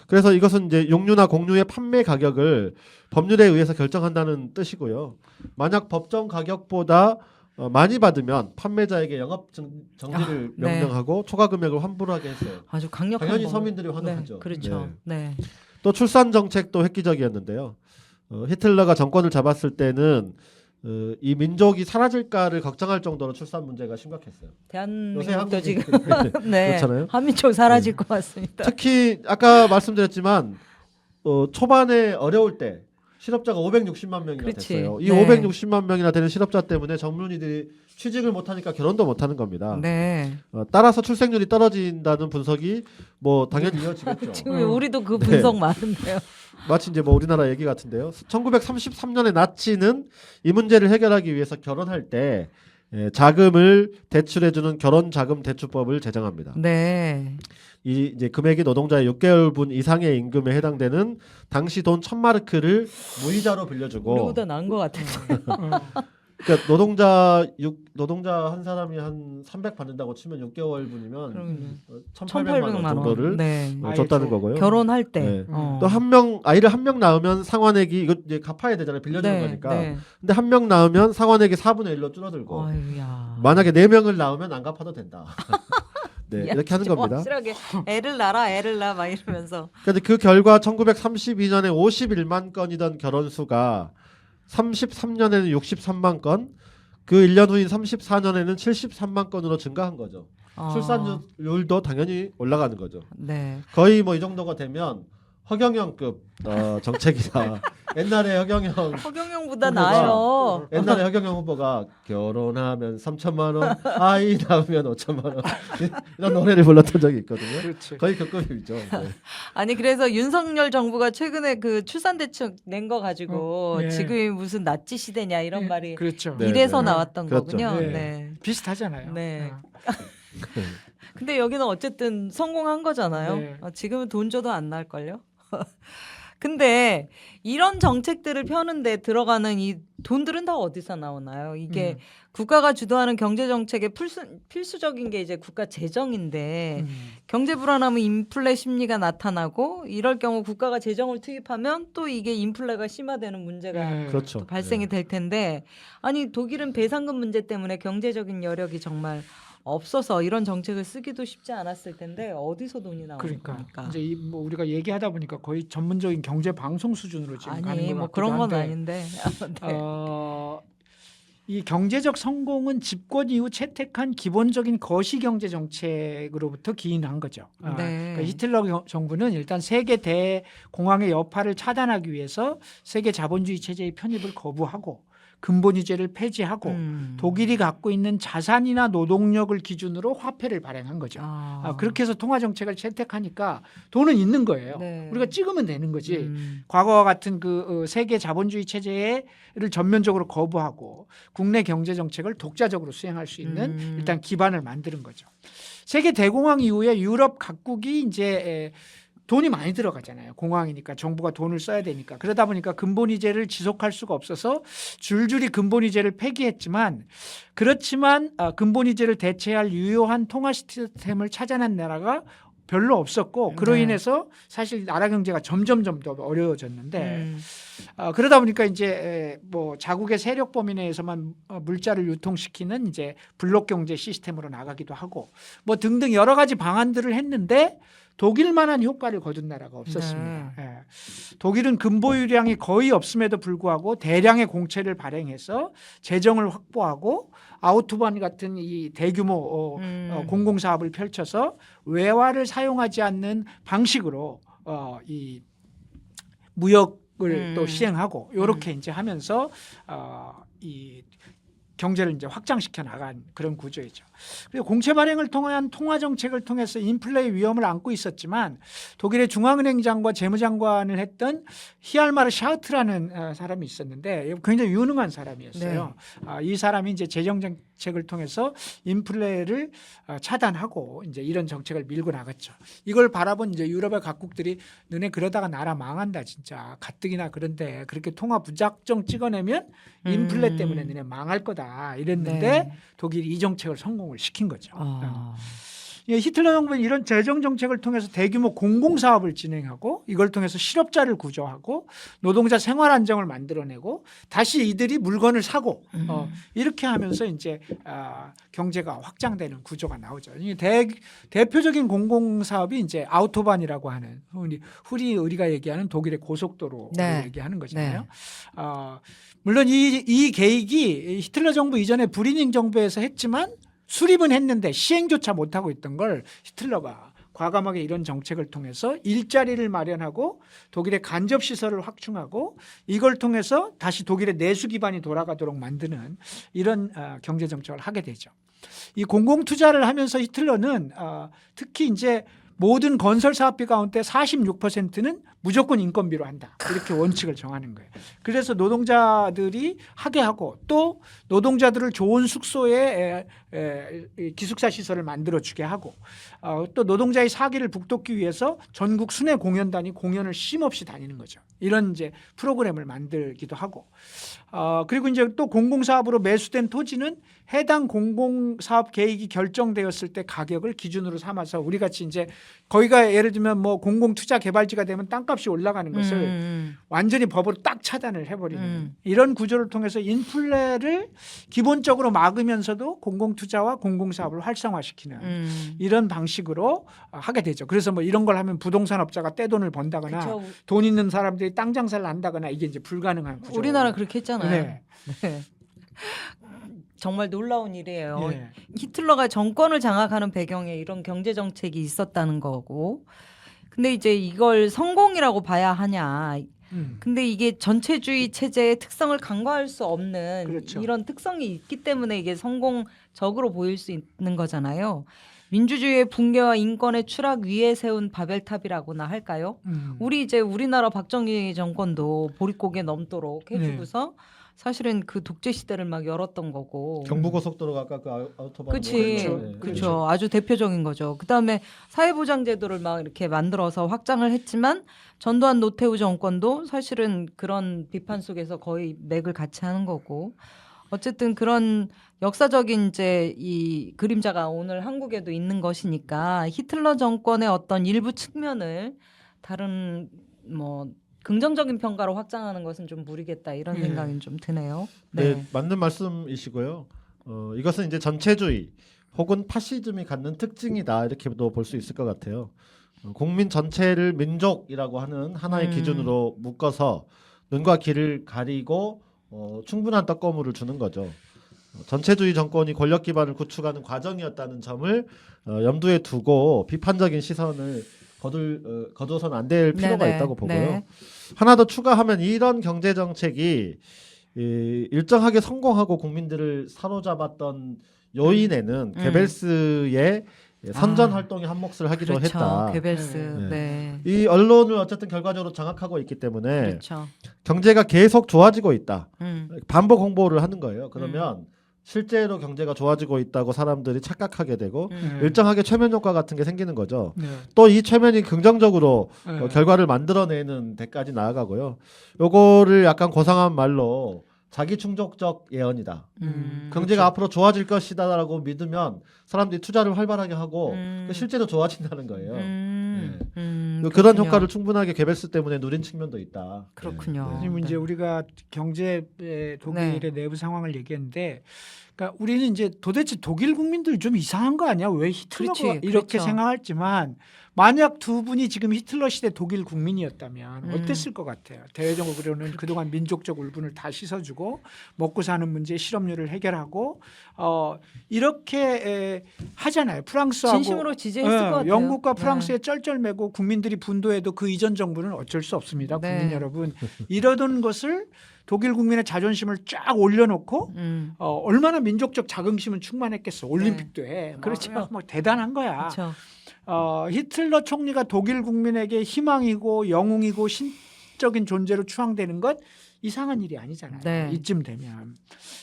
그래서 이것은 이제 육류나 곡류의 판매 가격을 법률에 의해서 결정한다는 뜻이고요. 만약 법정 가격보다 많이 받으면 판매자에게 영업 정지를 네. 명령하고 초과 금액을 환불하게 했어요. 아주 강력한 당연히 법. 서민들이 환호하죠. 네. 그렇죠. 네. 또 출산 정책도 획기적이었는데요. 히틀러가 정권을 잡았을 때는 이 민족이 사라질까를 걱정할 정도로 출산 문제가 심각했어요. 요새 대한민국도 한국이 지금 네. 그렇잖아요. 한민족 사라질 것 같습니다. 특히 아까 말씀드렸지만 초반에 어려울 때 실업자가 560만 명이나 그렇지. 됐어요. 이 네. 560만 명이나 되는 실업자 때문에 젊은이들이 취직을 못하니까 결혼도 못하는 겁니다. 네. 따라서 출생률이 떨어진다는 분석이 뭐 당연히 이어지겠죠. 지금 우리도 그 분석 많은데요. 마치 이제 뭐 우리나라 얘기 같은데요. 1933년에 나치는 이 문제를 해결하기 위해서 결혼할 때 자금을 대출해주는 결혼자금 대출법을 제정합니다. 네. 이 이제 금액이 노동자의 6개월분 이상의 임금에 해당되는 당시 돈 1,000마르크를 무이자로 빌려주고. 우리보다 나은 것 같아요. 그러니까 노동자 한 사람이 한 300 받는다고 치면 6개월분이면 1,800만 원 정도를 네. 줬다는 거고요. 결혼할 때. 네. 또 아이를 한 명 낳으면 상환액이 이거 이제 갚아야 되잖아요. 빌려주는 네, 거니까. 네. 근데 한 명 낳으면 상환액이 4분의 1로 줄어들고. 아유야. 만약에 4명을 낳으면 안 갚아도 된다. 네, 야, 이렇게 하는 진짜 겁니다. 확실하게 애를 낳아 막 이러면서. 근데 그 결과 1932년에 51만 건이던 결혼 수가 33년에는 63만 건, 그 1년 후인 34년에는 73만 건으로 증가한 거죠. 출산율도 당연히 올라가는 거죠. 네. 거의 뭐 이 정도가 되면 허경영급 정책이다. 옛날에 허경영보다 후보가- 나아요. 옛날에 허경영 후보가 결혼하면 3천만 원, 아이 낳으면 5천만 원 이런 노래를 불렀던 적이 있거든요. 그렇지. 거의 그 급이죠. 네. 아니 그래서 윤석열 정부가 최근에 그 출산 대책 낸 거 가지고 네. 지금이 무슨 나치 시대냐 이런 네, 말이 그렇죠. 네, 이래서 네. 나왔던 그렇죠. 거군요. 네. 네. 비슷하잖아요. 네. 근데 여기는 어쨌든 성공한 거잖아요. 네. 지금은 돈 줘도 안 나을걸요. 근데 이런 정책들을 펴는데 들어가는 이 돈들은 다 어디서 나오나요? 이게 국가가 주도하는 경제 정책의 필수적인 게 이제 국가 재정인데 경제 불안하면 인플레 심리가 나타나고 이럴 경우 국가가 재정을 투입하면 또 이게 인플레가 심화되는 문제가 네. 그렇죠. 또 발생이 될 텐데 아니 독일은 배상금 문제 때문에 경제적인 여력이 정말 없어서 이런 정책을 쓰기도 쉽지 않았을 텐데 어디서 돈이 나오는 그러니까 겁니까? 이제 뭐 우리가 얘기하다 보니까 거의 전문적인 경제 방송 수준으로 지금 가는 아니 것 뭐 같기도 그런 건 한데, 아닌데 네. 이 경제적 성공은 집권 이후 채택한 기본적인 거시 경제 정책으로부터 기인한 거죠. 네. 그러니까 히틀러 정부는 일단 세계 대공황의 여파를 차단하기 위해서 세계 자본주의 체제의 편입을 거부하고 근본위제를 폐지하고 독일이 갖고 있는 자산이나 노동력을 기준으로 화폐를 발행한 거죠. 그렇게 해서 통화 정책을 채택하니까 돈은 있는 거예요. 네. 우리가 찍으면 되는 거지. 과거와 같은 그 세계 자본주의 체제를 전면적으로 거부하고 국내 경제 정책을 독자적으로 수행할 수 있는 일단 기반을 만드는 거죠. 세계 대공황 이후에 유럽 각국이 이제 돈이 많이 들어가잖아요. 공황이니까 정부가 돈을 써야 되니까. 그러다 보니까 근본위제를 지속할 수가 없어서 줄줄이 근본위제를 폐기했지만 그렇지만 근본위제를 대체할 유효한 통화 시스템을 찾아낸 나라가 별로 없었고 그로 네. 인해서 사실 나라 경제가 점점점 더 어려워졌는데 그러다 보니까 이제 뭐 자국의 세력 범위 내에서만 물자를 유통시키는 이제 블록 경제 시스템으로 나가기도 하고 뭐 등등 여러 가지 방안들을 했는데 독일만한 효과를 거둔 나라가 없었습니다. 예. 독일은 근보유량이 거의 없음에도 불구하고 대량의 공채를 발행해서 재정을 확보하고 아우토반 같은 이 대규모 공공사업을 펼쳐서 외화를 사용하지 않는 방식으로 이 무역을 또 시행하고 이렇게 이제 하면서 이 경제를 이제 확장시켜 나간 그런 구조이죠. 그리고 공채 발행을 통한 통화 정책을 통해서 인플레의 위험을 안고 있었지만 독일의 중앙은행장과 재무장관을 했던 히알마르 샤우트라는 사람이 있었는데 굉장히 유능한 사람이었어요. 이 사람이 이제 재정 정책을 통해서 인플레를 차단하고 이제 이런 정책을 밀고 나갔죠. 이걸 바라본 이제 유럽의 각국들이 너네 그러다가 나라 망한다 진짜 가뜩이나 그런데 그렇게 통화 부작정 찍어내면 인플레 때문에 너네 망할 거다 이랬는데 네. 독일이 이 정책을 성공을 시킨 거죠. 히틀러 정부는 이런 재정 정책을 통해서 대규모 공공사업을 진행하고 이걸 통해서 실업자를 구조하고 노동자 생활 안정을 만들어내고 다시 이들이 물건을 사고 이렇게 하면서 이제 경제가 확장되는 구조가 나오죠. 대표적인 공공사업이 이제 아우토반이라고 하는 우리가 얘기하는 독일의 고속도로 네. 얘기하는 거잖아요. 물론 이 계획이 히틀러 정부 이전에 브리닝 정부에서 했지만 수립은 했는데 시행조차 못하고 있던 걸 히틀러가 과감하게 이런 정책을 통해서 일자리를 마련하고 독일의 간접시설을 확충하고 이걸 통해서 다시 독일의 내수 기반이 돌아가도록 만드는 이런 경제정책을 하게 되죠. 이 공공투자를 하면서 히틀러는 특히 이제 모든 건설 사업비 가운데 46%는 무조건 인건비로 한다. 이렇게 원칙을 정하는 거예요. 그래서 노동자들이 하게 하고 또 노동자들을 좋은 숙소에 기숙사 시설을 만들어주게 하고 또 노동자의 사기를 북돋기 위해서 전국 순회 공연단이 공연을 쉼없이 다니는 거죠. 이런 이제 프로그램을 만들기도 하고 그리고 이제 또 공공사업으로 매수된 토지는 해당 공공사업 계획이 결정되었을 때 가격을 기준으로 삼아서 우리 같이 이제 거기가 예를 들면 뭐 공공투자개발지가 되면 땅값이 올라가는 것을 완전히 법으로 딱 차단을 해버리는 이런 구조를 통해서 인플레를 기본적으로 막으면서도 공공투자와 공공사업을 활성화시키는 이런 방식으로 하게 되죠. 그래서 뭐 이런 걸 하면 부동산업자가 떼돈을 번다거나 그쵸. 돈 있는 사람들이 땅 장사를 한다거나 이게 이제 불가능한 구조. 우리나라 그렇게 했잖아요. 네. 네. 정말 놀라운 일이에요. 예. 히틀러가 정권을 장악하는 배경에 이런 경제 정책이 있었다는 거고. 근데 이제 이걸 성공이라고 봐야 하냐. 근데 이게 전체주의 체제의 특성을 간과할 수 없는 그렇죠. 이런 특성이 있기 때문에 이게 성공적으로 보일 수 있는 거잖아요. 민주주의의 붕괴와 인권의 추락 위에 세운 바벨탑이라고나 할까요? 우리나라 박정희 정권도 보릿고개 넘도록 해주고서 사실은 그 독재 시대를 막 열었던 거고. 경부고속도로가 아까 그 아우토반. 그치. 그렇죠. 그렇죠. 아주 대표적인 거죠. 그다음에 사회보장제도를 막 이렇게 만들어서 확장을 했지만 전두환 노태우 정권도 사실은 그런 비판 속에서 거의 맥을 같이 하는 거고. 어쨌든 그런 역사적인 이제 이 그림자가 오늘 한국에도 있는 것이니까 히틀러 정권의 어떤 일부 측면을 다른 뭐 긍정적인 평가로 확장하는 것은 좀 무리겠다 이런 생각이 좀 드네요. 네, 맞는 말씀이시고요. 이것은 이제 전체주의 혹은 파시즘이 갖는 특징이다 이렇게도 볼 수 있을 것 같아요. 국민 전체를 민족이라고 하는 하나의 기준으로 묶어서 눈과 귀를 가리고 충분한 떡고물을 주는 거죠. 전체주의 정권이 권력 기반을 구축하는 과정이었다는 점을 염두에 두고 비판적인 시선을 거둬서는 안 될 필요가 네네. 있다고 보고요. 네. 하나 더 추가하면 이런 경제 정책이 일정하게 성공하고 국민들을 사로잡았던 요인에는 게벨스의 선전 활동에 한몫을 하기도 그렇죠. 했다. 게벨스. 네. 네. 이 언론을 어쨌든 결과적으로 장악하고 있기 때문에 그렇죠. 경제가 계속 좋아지고 있다. 음. 반복 홍보를 하는 거예요. 그러면 실제로 경제가 좋아지고 있다고 사람들이 착각하게 되고 네. 일정하게 최면 효과 같은 게 생기는 거죠. 네. 또 이 최면이 긍정적으로 네. 결과를 만들어내는 데까지 나아가고요. 요거를 약간 고상한 말로 자기 충족적 예언이다. 경제가 그렇죠. 앞으로 좋아질 것이다라고 믿으면 사람들이 투자를 활발하게 하고 실제로 좋아진다는 거예요. 그런 그렇군요. 효과를 충분하게 개별수 때문에 누린 측면도 있다. 그렇군요. 네. 지금 이제 네. 우리가 경제 독일의 내부 상황을 얘기했는데, 그러니까 우리는 이제 도대체 독일 국민들 좀 이상한 거 아니야? 왜 히틀러가 그렇지, 이렇게 그렇죠. 생각할지만 만약 두 분이 지금 히틀러 시대 독일 국민이었다면 어땠을 것 같아요? 대외적으로는 그동안 민족적 울분을 다 씻어주고 먹고 사는 문제, 실업률을 해결하고 이렇게 하잖아요. 프랑스하고 진심으로 지지했을 것 같아요. 영국과 네. 프랑스에 쩔쩔매고 국민들이 분도해도 그 이전 정부는 어쩔 수 없습니다. 네. 국민 여러분. 이러던 것을 독일 국민의 자존심을 쫙 올려놓고 얼마나 민족적 자긍심은 충만했겠어. 올림픽도 해. 그렇죠. 뭐 대단한 거야. 그렇죠. 히틀러 총리가 독일 국민에게 희망이고 영웅이고 신적인 존재로 추앙되는 것 이상한 일이 아니잖아요. 네. 이쯤 되면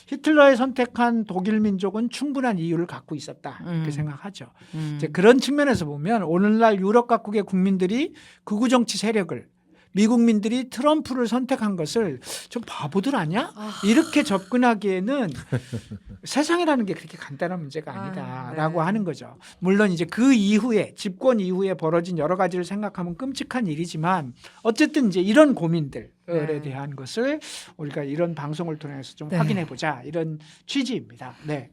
히틀러의 선택한 독일 민족은 충분한 이유를 갖고 있었다 이렇게 생각하죠. 이제 그런 측면에서 보면 오늘날 유럽 각국의 국민들이 극우 정치 세력을 미국민들이 트럼프를 선택한 것을 좀 바보들 아니야? 이렇게 접근하기에는 세상이라는 게 그렇게 간단한 문제가 아니다라고 네. 하는 거죠. 물론 이제 그 이후에 집권 이후에 벌어진 여러 가지를 생각하면 끔찍한 일이지만 어쨌든 이제 이런 고민들에 네. 대한 것을 우리가 이런 방송을 통해서 좀 네. 확인해 보자 이런 취지입니다. 네.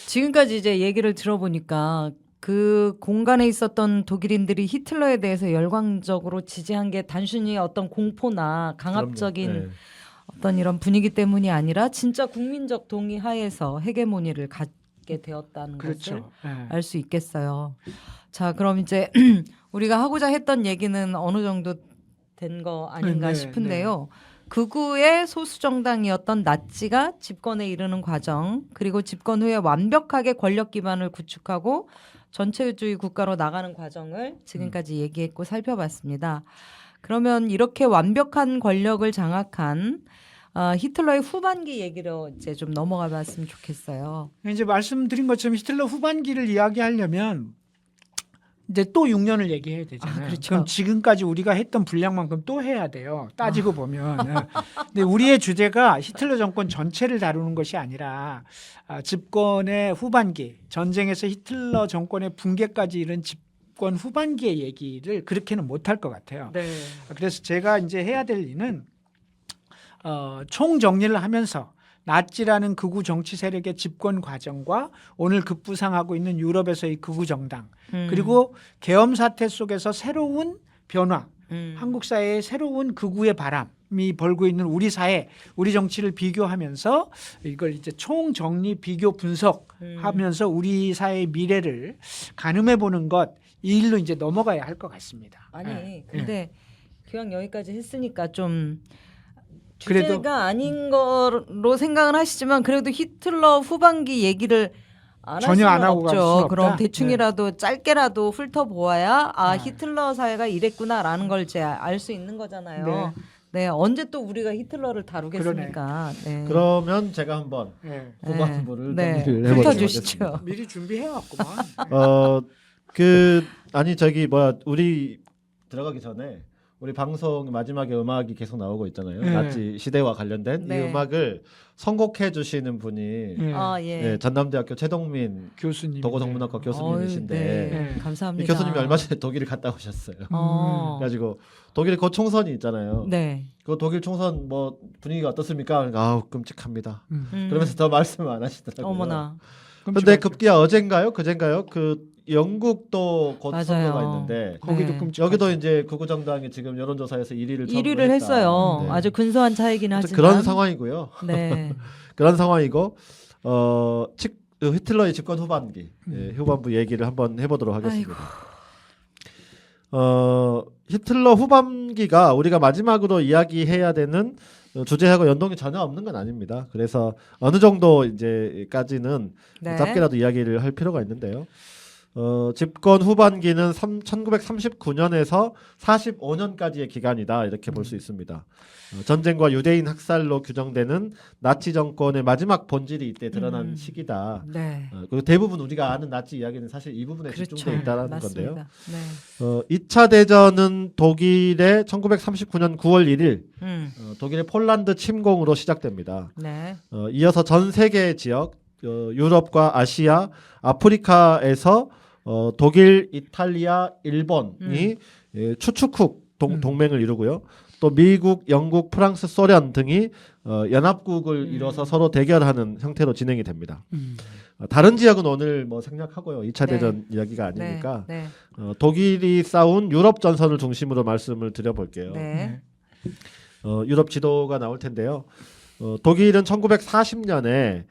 지금까지 이제 얘기를 들어보니까 그 공간에 있었던 독일인들이 히틀러에 대해서 열광적으로 지지한 게 단순히 어떤 공포나 강압적인 그럼요. 네. 어떤 이런 분위기 때문이 아니라 진짜 국민적 동의 하에서 헤게모니를 갖게 되었다는 것을 그렇죠. 네. 알 수 있겠어요. 자, 그럼 이제 우리가 하고자 했던 얘기는 어느 정도 된 거 아닌가 네, 싶은데요. 극우의 소수 정당이었던 나치가 집권에 이르는 과정, 그리고 집권 후에 완벽하게 권력 기반을 구축하고 전체주의 국가로 나가는 과정을 지금까지 얘기했고 살펴봤습니다. 그러면 이렇게 완벽한 권력을 장악한 히틀러의 후반기 얘기로 이제 좀 넘어가 봤으면 좋겠어요. 이제 말씀드린 것처럼 히틀러 후반기를 이야기하려면 이제 또 6년을 얘기해야 되잖아요. 그렇죠. 그럼 지금까지 우리가 했던 분량만큼 또 해야 돼요. 따지고 보면. 근데 우리의 주제가 히틀러 정권 전체를 다루는 것이 아니라 집권의 후반기, 전쟁에서 히틀러 정권의 붕괴까지 이른 집권 후반기의 얘기를 그렇게는 못할 것 같아요. 네. 그래서 제가 이제 해야 될 일은 총 정리를 하면서 나치라는 극우 정치 세력의 집권 과정과 오늘 급부상하고 있는 유럽에서의 극우 정당 그리고 계엄 사태 속에서 새로운 변화, 한국 사회의 새로운 극우의 바람이 벌고 있는 우리 사회, 우리 정치를 비교하면서 이걸 이제 총 정리 비교 분석하면서 우리 사회의 미래를 가늠해 보는 것, 이 일로 이제 넘어가야 할 것 같습니다. 아니, 예. 근데 기왕 여기까지 했으니까 좀 그래도- 주제가 아닌 거로 생각은 하시지만 그래도 히틀러 후반기 얘기를 안 전혀 할 수는 안 하고 갈 없죠. 수는 그럼 없다? 대충이라도 짧게라도 훑어보아야 네. 히틀러 사회가 이랬구나라는 걸 이제 알 수 있는 거잖아요. 네, 언제 또 우리가 히틀러를 다루겠습니까? 네. 그러면 제가 한번 네. 후반부를 네. 정리를 해보도록 훑어주시죠. 하겠습니다. 미리 준비해왔구만. 아니 저기 우리 들어가기 전에 우리 방송 마지막에 음악이 계속 나오고 있잖아요. 네. 나치 시대와 관련된 네. 이 음악을 선곡해 주시는 분이 네. 예. 네, 전남대학교 최동민 교수님. 도고정문학과 교수님이신데 네. 네. 감사합니다. 이 교수님이 얼마 전에 독일을 갔다 오셨어요. 그래가지고 독일에 곧 총선이 있잖아요. 네. 그 독일 총선 뭐 분위기가 어떻습니까? 그러니까 아우 끔찍합니다. 음. 그러면서 더 말씀을 안 하시더라고요. 어머나. 근데 급기야 어젠가요? 그젠가요? 그 영국도 곧 맞아요. 선거가 있는데 거기도 네. 끔찍. 여기도 이제 극우정당이 지금 여론조사에서 1위를 1위를 했어요. 네. 아주 근소한 차이긴 하지만 그런 상황이고요. 네. 그런 상황이고 히틀러의 집권 후반기 후반부 얘기를 한번 해보도록 하겠습니다. 히틀러 후반기가 우리가 마지막으로 이야기해야 되는 주제하고 연동이 전혀 없는 건 아닙니다. 그래서 어느 정도 이제까지는 네. 짧게라도 이야기를 할 필요가 있는데요. 집권 후반기는 1939년에서 45년까지의 기간이다 이렇게 볼 수 있습니다. 전쟁과 유대인 학살로 규정되는 나치 정권의 마지막 본질이 이때 드러난 시기다. 네. 그리고 대부분 우리가 아는 나치 이야기는 사실 이 부분에 그렇죠. 집중돼 있다는 맞습니다. 건데요. 네. 2차 대전은 독일의 1939년 9월 1일 독일의 폴란드 침공으로 시작됩니다. 네. 이어서 전 세계 지역 유럽과 아시아, 아프리카에서 독일, 이탈리아, 일본이 추축국 동맹을 이루고요. 또 미국, 영국, 프랑스, 소련 등이 연합국을 이뤄서 서로 대결하는 형태로 진행이 됩니다. 다른 지역은 오늘 뭐 생략하고요. 2차 네. 대전 이야기가 아니니까 네. 독일이 싸운 유럽 전선을 중심으로 말씀을 드려볼게요. 네. 유럽 지도가 나올 텐데요. 독일은 1940년에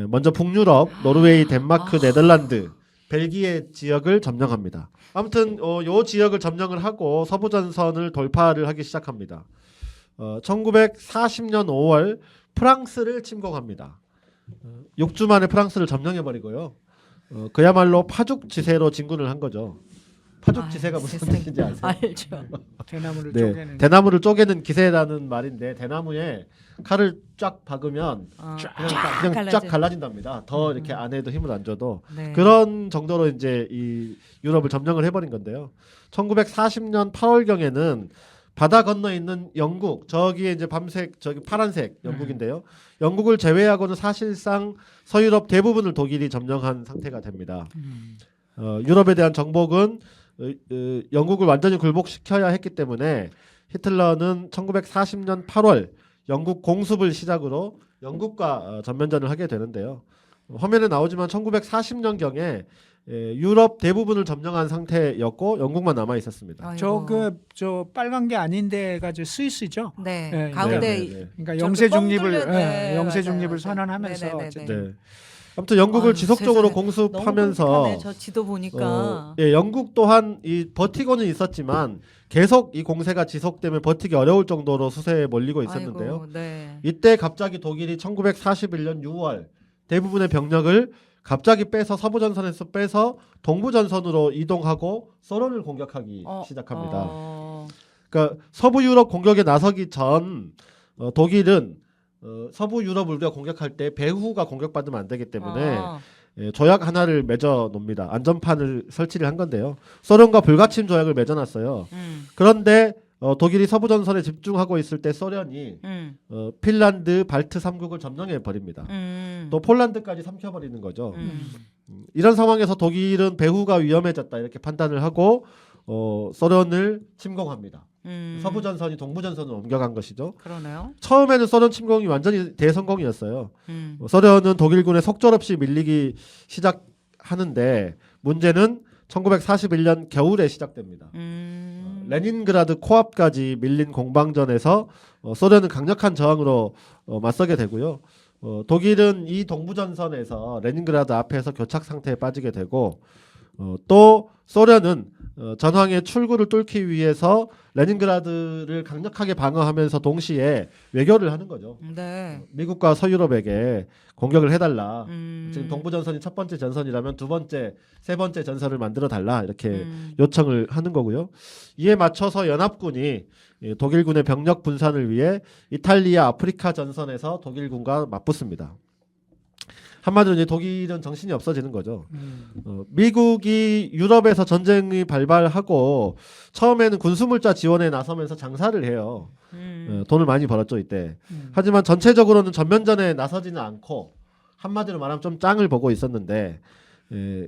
먼저 북유럽, 노르웨이, 덴마크, 네덜란드, 벨기에 지역을 점령합니다. 아무튼 요 지역을 점령을 하고 서부전선을 돌파를 하기 시작합니다. 1940년 5월 프랑스를 침공합니다. 6주 만에 프랑스를 점령해버리고요. 그야말로 파죽지세로 진군을 한 거죠. 파죽지세가 무슨 세상에. 뜻인지 아세요? 알죠. 대나무를 네, 쪼개는. 대나무를 쪼개는 기세라는 말인데 대나무에 칼을 쫙 박으면 그냥 쫙 갈라진답니다. 더 이렇게 안에도 힘을 안 줘도 네. 그런 정도로 이제 이 유럽을 점령을 해버린 건데요. 1940년 8월경에는 바다 건너 있는 영국, 저기에 이제 밤색, 저기 파란색 영국인데요. 영국을 제외하고는 사실상 서유럽 대부분을 독일이 점령한 상태가 됩니다. 유럽에 대한 정복은 영국을 완전히 굴복시켜야 했기 때문에 히틀러는 1940년 8월 영국 공습을 시작으로 영국과 전면전을 하게 되는데요. 화면에 나오지만 1940년경에 유럽 대부분을 점령한 상태였고 영국만 남아 있었습니다. 저 빨간 게 아닌데가 저 스위스죠. 네. 네, 가운데 네, 네, 네. 그러니까 저렇게 영세 뻥 중립을 뚫려- 네, 영세 맞아요, 중립을 맞아요. 선언하면서 네네네네. 어쨌든 네. 아무튼 영국을 아유, 지속적으로 세상에. 너무 공습하면서 끔찍하네, 저 지도 보니까. 영국 또한 이 버티고는 있었지만 계속 이 공세가 지속되면 버티기 어려울 정도로 수세에 몰리고 있었는데요. 아이고, 네. 이때 갑자기 독일이 1941년 6월 대부분의 병력을 갑자기 빼서 서부전선에서 빼서 동부전선으로 이동하고 소련을 공격하기 시작합니다. 그러니까 서부 유럽 공격에 나서기 전 독일은 서부 유럽을 우리가 공격할 때 배후가 공격받으면 안 되기 때문에 조약 하나를 맺어 놓습니다. 안전판을 설치를 한 건데요. 소련과 불가침 조약을 맺어놨어요. 그런데 독일이 서부전선에 집중하고 있을 때 소련이 핀란드, 발트 3국을 점령해 버립니다. 또 폴란드까지 삼켜버리는 거죠. 이런 상황에서 독일은 배후가 위험해졌다 이렇게 판단을 하고 소련을 침공합니다. 서부전선이 동부전선으로 옮겨간 것이죠. 그러네요. 처음에는 소련 침공이 완전히 대성공이었어요. 소련은 독일군에 속절없이 밀리기 시작하는데 문제는 1941년 겨울에 시작됩니다. 레닌그라드 코앞까지 밀린 공방전에서 소련은 강력한 저항으로 맞서게 되고요. 독일은 이 동부전선에서 레닌그라드 앞에서 교착 상태에 빠지게 되고 또 소련은 전황의 출구를 뚫기 위해서 레닌그라드를 강력하게 방어하면서 동시에 외교를 하는 거죠. 네. 미국과 서유럽에게 공격을 해달라. 지금 동부전선이 첫 번째 전선이라면 두 번째, 세 번째 전선을 만들어 달라 이렇게 요청을 하는 거고요. 이에 맞춰서 연합군이 독일군의 병력 분산을 위해 이탈리아 아프리카 전선에서 독일군과 맞붙습니다. 한마디로 이제 독일은 정신이 없어지는 거죠. 미국이 유럽에서 전쟁이 발발하고 처음에는 군수물자 지원에 나서면서 장사를 해요. 돈을 많이 벌었죠 이때. 하지만 전체적으로는 전면전에 나서지는 않고 한마디로 말하면 좀 짱을 보고 있었는데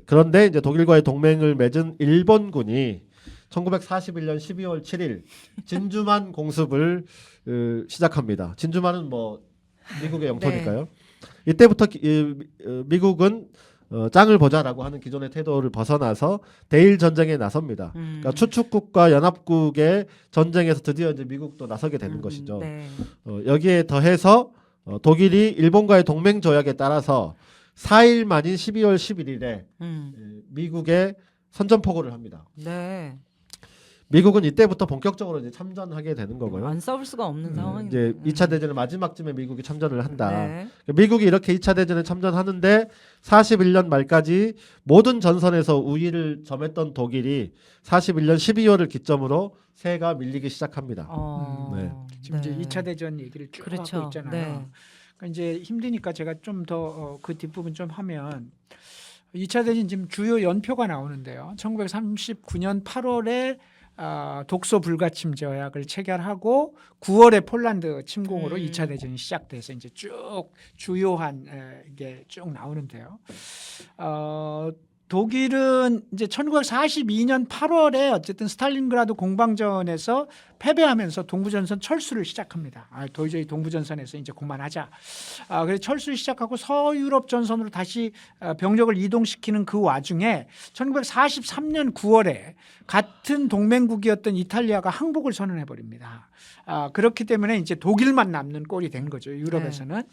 그런데 이제 독일과의 동맹을 맺은 일본군이 1941년 12월 7일 진주만 공습을 시작합니다. 진주만은 뭐 미국의 영토니까요. 이때부터 미국은 짱을 보자라고 하는 기존의 태도를 벗어나서 대일 전쟁에 나섭니다. 그러니까 추축국과 연합국의 전쟁에서 드디어 이제 미국도 나서게 되는 것이죠. 네. 여기에 더해서 독일이 일본과의 동맹 조약에 따라서 4일 만인 12월 11일에 미국에 선전포고를 합니다. 네. 미국은 이때부터 본격적으로 이제 참전하게 되는 거고요. 안 싸울 수가 없는 상황인데. 이제 2차 대전의 마지막쯤에 미국이 참전을 한다. 네. 미국이 이렇게 2차 대전에 참전하는데 41년 말까지 모든 전선에서 우위를 점했던 독일이 41년 12월을 기점으로 세가 밀리기 시작합니다. 네. 지금 네. 이제 2차 대전 얘기를 쭉 그렇죠. 하고 있잖아요. 네. 그러니까 이제 힘드니까 제가 좀 더 그 뒷부분 좀 하면 2차 대전 지금 주요 연표가 나오는데요. 1939년 8월에 독소 불가침 조약을 체결하고 9월에 폴란드 침공으로 2차 대전이 시작돼서 이제 쭉 주요한 이게 쭉 나오는데요. 독일은 이제 1942년 8월에 어쨌든 스탈린그라드 공방전에서 패배하면서 동부전선 철수를 시작합니다. 도저히 동부전선에서 이제 그만하자. 그래서 철수를 시작하고 서유럽 전선으로 다시 병력을 이동시키는 그 와중에 1943년 9월에 같은 동맹국이었던 이탈리아가 항복을 선언해 버립니다. 그렇기 때문에 이제 독일만 남는 꼴이 된 거죠. 유럽에서는.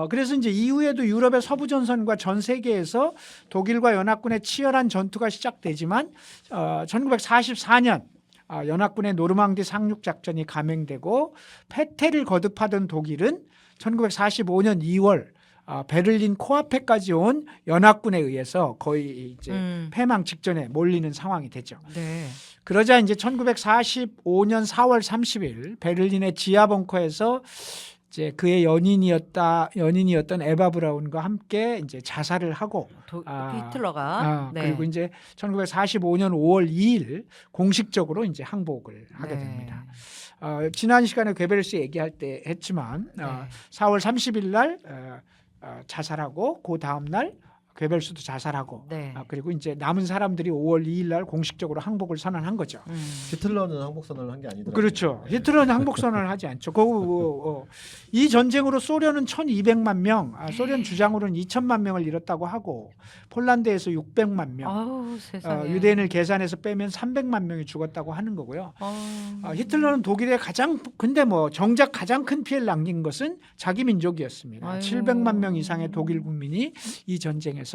그래서 이제 이후에도 유럽의 서부 전선과 전 세계에서 독일과 연합군의 치열한 전투가 시작되지만 1944년 연합군의 노르망디 상륙 작전이 감행되고 패퇴를 거듭하던 독일은 1945년 2월 베를린 코앞에까지 온 연합군에 의해서 거의 이제 패망 직전에 몰리는 상황이 되죠. 네. 그러자 이제 1945년 4월 30일 베를린의 지하 벙커에서 이제 그의 연인이었던 에바 브라운과 함께 이제 자살을 하고 히틀러가 네. 그리고 이제 1945년 5월 2일 공식적으로 이제 항복을 하게 네. 됩니다. 지난 시간에 괴벨스 얘기할 때 했지만 네. 4월 30일 날 자살하고 그 다음 날 괴벨스도 자살하고 네. 그리고 이제 남은 사람들이 5월 2일 날 공식적으로 항복을 선언한 거죠. 히틀러는 항복 선언을 한 게 아니더라고요. 그렇죠. 히틀러는 항복 선언을 하지 않죠. 이 전쟁으로 소련은 1,200만 명, 소련 주장으로는 2천만 명을 잃었다고 하고 폴란드에서 600만 명, 아우, 세상에. 유대인을 계산해서 빼면 300만 명이 죽었다고 하는 거고요. 히틀러는 독일에 근데 뭐 정작 가장 큰 피해를 남긴 것은 자기 민족이었습니다. 아이고. 700만 명 이상의 독일 국민이 이 전쟁에서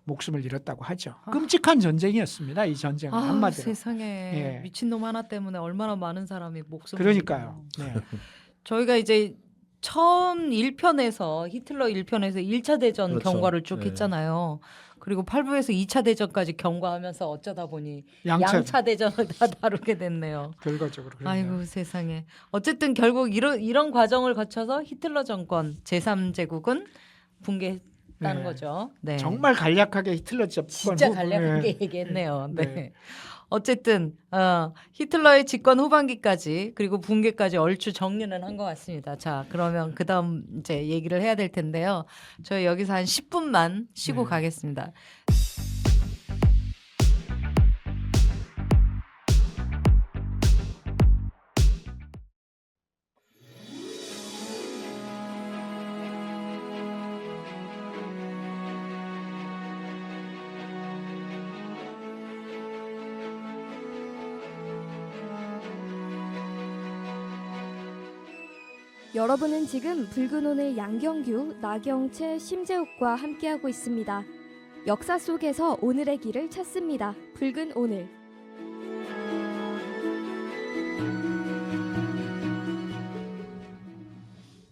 목숨을 잃었다고 하죠. 끔찍한 전쟁이었습니다. 이 전쟁은 한마디로. 세상에 예. 미친놈 하나 때문에 얼마나 많은 사람이 목숨을 그러니까요. 잃어요. 네. 저희가 이제 처음 1편에서 히틀러 1편에서 1차 대전 그렇죠. 경과를 쭉 네. 했잖아요. 그리고 8부에서 2차 대전까지 경과하면서 어쩌다 보니 양차. 양차 대전을 다 다루게 됐네요. 결과적으로 그러네요. 아이고 세상에. 어쨌든 결국 이런 과정을 거쳐서 히틀러 정권 제3제국은 붕괴했다는 네. 거죠. 네. 정말 간략하게 히틀러 진짜 간략하게 네. 얘기했네요. 네. 네. 어쨌든 히틀러의 집권 후반기까지 그리고 붕괴까지 얼추 정리는 한 것 같습니다. 자, 그러면 그다음 이제 얘기를 해야 될 텐데요. 저희 여기서 한 10분만 쉬고 네. 가겠습니다. 여러분은 지금 붉은 오늘 양경규, 나경채, 심재욱과 함께하고 있습니다. 역사 속에서 오늘의 길을 찾습니다. 붉은 오늘.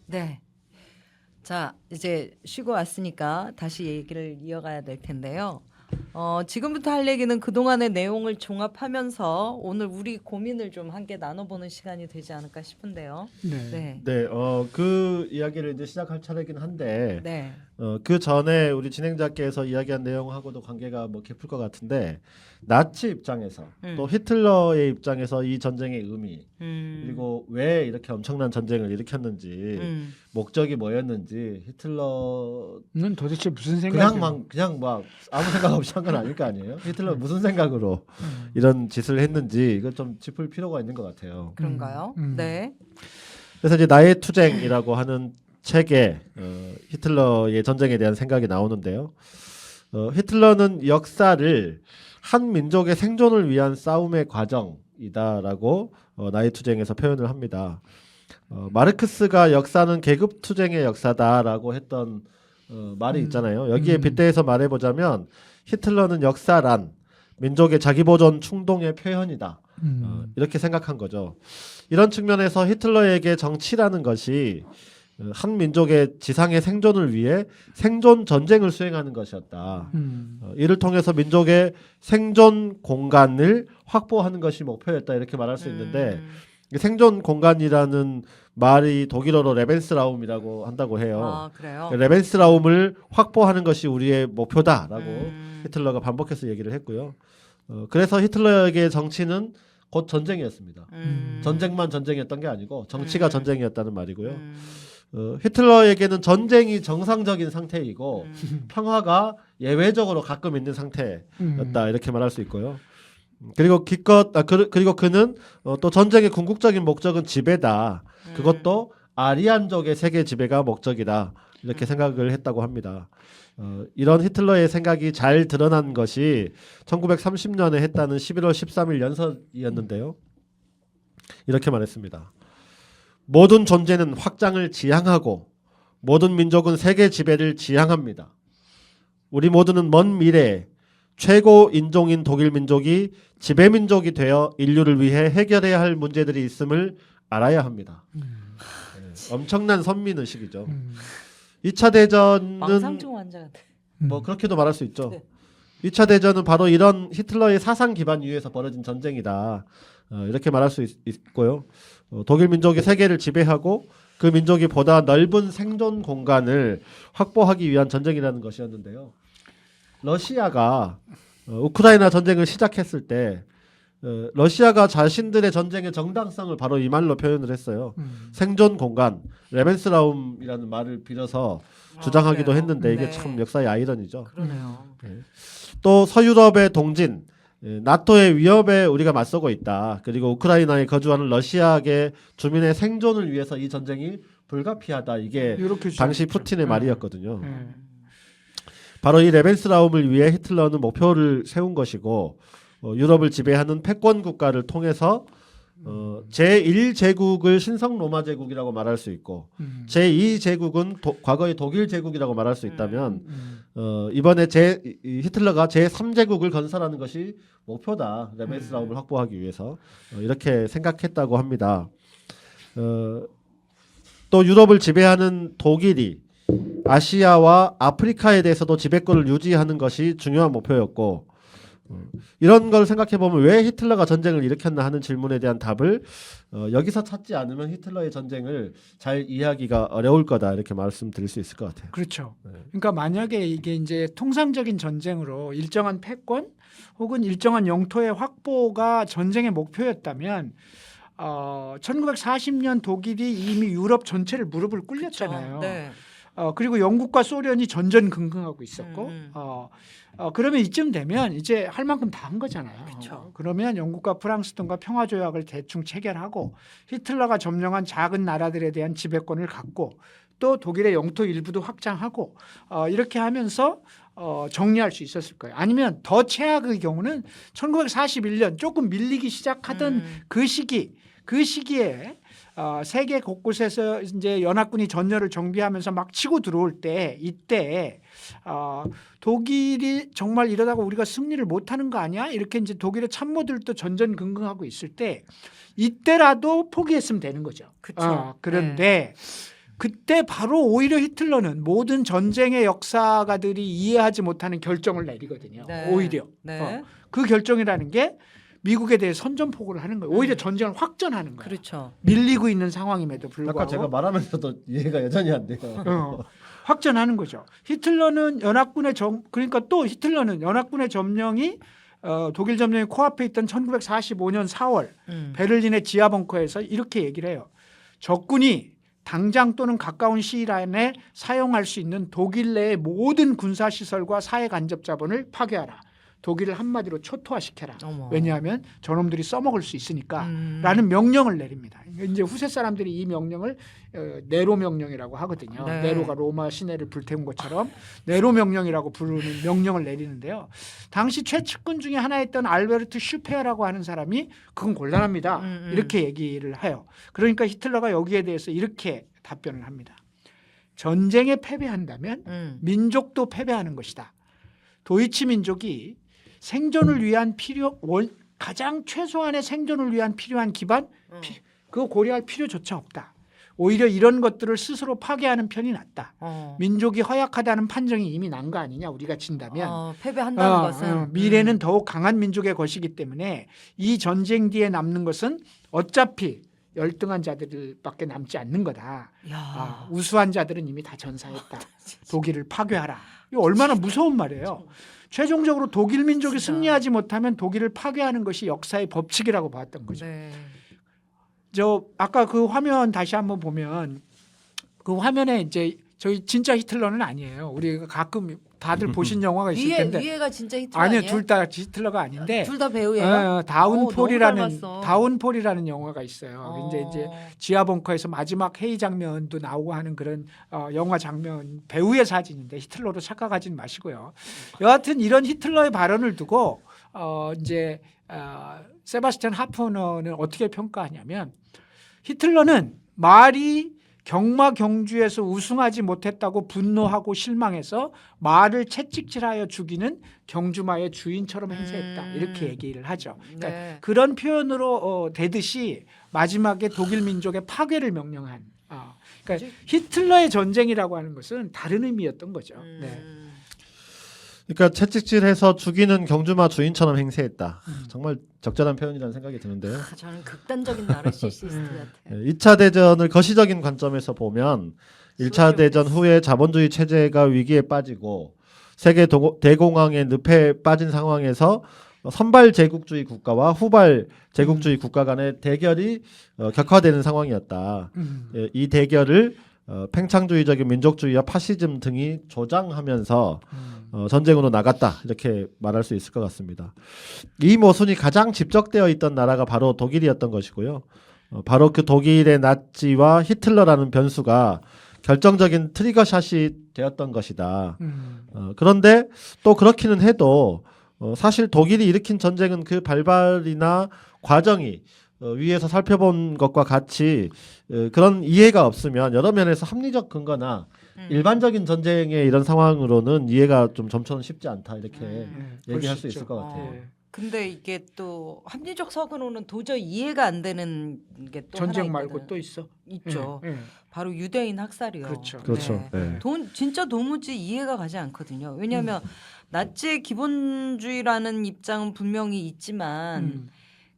네. 자, 이제 쉬고 왔으니까 다시 얘기를 이어가야 될 텐데요. 지금부터 할 얘기는 그동안의 내용을 종합하면서 오늘 우리 고민을 좀 함께 나눠보는 시간이 되지 않을까 싶은데요. 네. 네. 네, 그 이야기를 이제 시작할 차례긴 한데 네. 그 전에 우리 진행자께서 이야기한 내용하고도 관계가 뭐 깊을 것 같은데 나치 입장에서 또 히틀러의 입장에서 이 전쟁의 의미 그리고 왜 이렇게 엄청난 전쟁을 일으켰는지 목적이 뭐였는지 히틀러는 도대체 무슨 생각이 그냥 막 아무 생각 없이 한 건 아닐 거 아니에요? 히틀러 무슨 생각으로 이런 짓을 했는지 이걸 좀 짚을 필요가 있는 것 같아요. 그런가요? 네. 그래서 이제 나의 투쟁이라고 하는 책에 히틀러의 전쟁에 대한 생각이 나오는데요. 히틀러는 역사를 한 민족의 생존을 위한 싸움의 과정이다라고 나의 투쟁에서 표현을 합니다. 마르크스가 역사는 계급 투쟁의 역사다라고 했던 말이 있잖아요. 여기에 빗대어서 말해보자면 히틀러는 역사란 민족의 자기보존 충동의 표현이다. 이렇게 생각한 거죠. 이런 측면에서 히틀러에게 정치라는 것이 한 민족의 지상의 생존을 위해 생존 전쟁을 수행하는 것이었다. 이를 통해서 민족의 생존 공간을 확보하는 것이 목표였다. 이렇게 말할 수 있는데 생존 공간이라는 말이 독일어로 레벤스라움이라고 한다고 해요. 아, 그래요? 레벤스라움을 확보하는 것이 우리의 목표다라고 히틀러가 반복해서 얘기를 했고요. 그래서 히틀러에게 정치는 곧 전쟁이었습니다. 전쟁만 전쟁이었던 게 아니고 정치가 전쟁이었다는 말이고요. 히틀러에게는 전쟁이 정상적인 상태이고 평화가 예외적으로 가끔 있는 상태였다 이렇게 말할 수 있고요. 그리고 그리고 그는 또 전쟁의 궁극적인 목적은 지배다. 그것도 아리안족의 세계 지배가 목적이다. 이렇게 생각을 했다고 합니다. 이런 히틀러의 생각이 잘 드러난 것이 1930년에 했다는 11월 13일 연설이었는데요. 이렇게 말했습니다. 모든 존재는 확장을 지향하고 모든 민족은 세계 지배를 지향합니다. 우리 모두는 먼 미래에 최고 인종인 독일 민족이 지배 민족이 되어 인류를 위해 해결해야 할 문제들이 있음을 알아야 합니다. 엄청난 선민의식이죠. 2차 대전은 망상증 환자 같아. 뭐 그렇게도 말할 수 있죠. 네. 2차 대전은 바로 이런 히틀러의 사상 기반 위에서 벌어진 전쟁이다. 이렇게 말할 수 있고요. 독일 민족이 세계를 지배하고 그 민족이 보다 넓은 생존 공간을 확보하기 위한 전쟁이라는 것이었는데요. 러시아가 우크라이나 전쟁을 시작했을 때 러시아가 자신들의 전쟁의 정당성을 바로 이 말로 표현을 했어요. 생존 공간, 레벤스라움이라는 말을 빌어서 주장하기도 그래요? 했는데 이게 네. 참 역사의 아이러니죠. 그러네요. 또 서유럽의 동진, 나토의 위협에 우리가 맞서고 있다. 그리고 우크라이나에 거주하는 러시아계 주민의 생존을 위해서 이 전쟁이 불가피하다. 이게 이렇게 당시 주장했죠. 푸틴의 말이었거든요. 네. 바로 이 레벤스라움을 위해 히틀러는 목표를 세운 것이고 유럽을 지배하는 패권 국가를 통해서 제1제국을 신성 로마 제국이라고 말할 수 있고 제2제국은 과거의 독일 제국이라고 말할 수 있다면 이번에 히틀러가 제3제국을 건설하는 것이 목표다. 레벤스라움을 확보하기 위해서 이렇게 생각했다고 합니다. 또 유럽을 지배하는 독일이 아시아와 아프리카에 대해서도 지배권을 유지하는 것이 중요한 목표였고 이런 걸 생각해 보면 왜 히틀러가 전쟁을 일으켰나 하는 질문에 대한 답을 여기서 찾지 않으면 히틀러의 전쟁을 잘 이해하기가 어려울 거다 이렇게 말씀드릴 수 있을 것 같아요. 그렇죠. 네. 그러니까 만약에 이게 이제 통상적인 전쟁으로 일정한 패권 혹은 일정한 영토의 확보가 전쟁의 목표였다면 1940년 독일이 이미 유럽 전체를 무릎을 꿇렸잖아요. 네. 그리고 영국과 소련이 전전긍긍하고 있었고 그러면 이쯤 되면 이제 할 만큼 다 한 거잖아요. 그쵸. 그러면 영국과 프랑스 등과 평화조약을 대충 체결하고 히틀러가 점령한 작은 나라들에 대한 지배권을 갖고 또 독일의 영토 일부도 확장하고 이렇게 하면서 정리할 수 있었을 거예요. 아니면 더 최악의 경우는 1941년 조금 밀리기 시작하던 그 시기에 세계 곳곳에서 이제 연합군이 전열을 정비하면서 막 치고 들어올 때 이때 독일이 정말 이러다가 우리가 승리를 못하는 거 아니야? 이렇게 이제 독일의 참모들도 전전긍긍하고 있을 때 이때라도 포기했으면 되는 거죠. 그쵸. 그런데 그때 바로 오히려 히틀러는 모든 전쟁의 역사가들이 이해하지 못하는 결정을 내리거든요. 네. 오히려 네. 그 결정이라는 게 미국에 대해 선전포고를 하는 거예요. 오히려 전쟁을 확전하는 거예요. 그렇죠. 밀리고 있는 상황임에도 불구하고 아까 제가 말하면서도 이해가 여전히 안 돼요. 확전하는 거죠. 히틀러는 그러니까 또 히틀러는 연합군의 점령이 독일 점령이 코앞에 있던 1945년 4월 베를린의 지하 벙커에서 이렇게 얘기를 해요. 적군이 당장 또는 가까운 시일 안에 사용할 수 있는 독일 내의 모든 군사시설과 사회 간접 자본을 파괴하라. 독일을 한마디로 초토화시켜라. 어머. 왜냐하면 저놈들이 써먹을 수 있으니까 라는 명령을 내립니다. 이제 후세 사람들이 이 명령을 네로 명령이라고 하거든요. 네. 네로가 로마 시내를 불태운 것처럼 네로 명령이라고 부르는 명령을 내리는데요. 당시 최측근 중에 하나였던 알베르트 슈페어라고 하는 사람이 그건 곤란합니다. 이렇게 얘기를 해요. 그러니까 히틀러가 여기에 대해서 이렇게 답변을 합니다. 전쟁에 패배한다면 민족도 패배하는 것이다. 도이치 민족이 생존을 위한 가장 최소한의 생존을 위한 필요한 기반 그거 고려할 필요조차 없다. 오히려 이런 것들을 스스로 파괴하는 편이 낫다. 민족이 허약하다는 판정이 이미 난 거 아니냐 우리가 진다면 패배한다는 것은 미래는 더욱 강한 민족의 것이기 때문에 이 전쟁 뒤에 남는 것은 어차피 열등한 자들밖에 남지 않는 거다. 우수한 자들은 이미 다 전사했다. 독일을 파괴하라. 이거 얼마나 무서운 말이에요. 최종적으로 독일 민족이 승리하지 못하면 독일을 파괴하는 것이 역사의 법칙이라고 봤던 거죠. 네. 저 아까 그 화면 다시 한번 보면 그 화면에 이제 저희 진짜 히틀러는 아니에요. 우리가 가끔 다들 보신 영화가 있을 텐데 위에가 진짜 히틀러 아니요, 아니에요? 둘 다 히틀러가 아닌데 둘 다 배우예요? 다운폴이라는 너무 닮았어. 다운폴이라는 영화가 있어요. 이제 지하 벙커에서 마지막 회의 장면도 나오고 하는 그런 영화 장면 배우의 사진인데 히틀러로 착각하지는 마시고요. 여하튼 이런 히틀러의 발언을 두고 이제 세바스찬 하프너는 어떻게 평가하냐면 히틀러는 말이 경마 경주에서 우승하지 못했다고 분노하고 실망해서 말을 채찍질하여 죽이는 경주마의 주인처럼 행세했다. 이렇게 얘기를 하죠. 그러니까 네. 그런 표현으로 대듯이 마지막에 독일 민족의 파괴를 명령한. 그러니까 히틀러의 전쟁이라고 하는 것은 다른 의미였던 거죠. 네. 그러니까 채찍질해서 죽이는 경주마 주인처럼 행세했다. 정말 적절한 표현이라는 생각이 드는데요. 저는 극단적인 나르시시스트 같아요. 2차 대전을 거시적인 관점에서 보면 1차 대전 후에 자본주의 체제가 위기에 빠지고 세계 대공황의 늪에 빠진 상황에서 선발 제국주의 국가와 후발 제국주의 국가 간의 대결이 격화되는 상황이었다. 이 대결을 팽창주의적인 민족주의와 파시즘 등이 조장하면서 전쟁으로 나갔다 이렇게 말할 수 있을 것 같습니다. 이 모순이 가장 집적되어 있던 나라가 바로 독일이었던 것이고요. 바로 그 독일의 나치와 히틀러라는 변수가 결정적인 트리거샷이 되었던 것이다. 그런데 또 그렇기는 해도 사실 독일이 일으킨 전쟁은 그 발발이나 과정이 위에서 살펴본 것과 같이 그런 이해가 없으면 여러 면에서 합리적 근거나 일반적인 전쟁의 이런 상황으로는 이해가 좀 점처럼 쉽지 않다 이렇게 얘기할 수 있을 것 같아요. 근데 이게 또 합리적 석으로는 도저히 이해가 안 되는 게 또 하나 전쟁 있거든. 말고 또 있어? 있죠. 예, 예. 바로 유대인 학살이요. 그렇죠. 그렇죠. 네. 네. 진짜 도무지 이해가 가지 않거든요. 왜냐하면 나치의 기본주의라는 입장은 분명히 있지만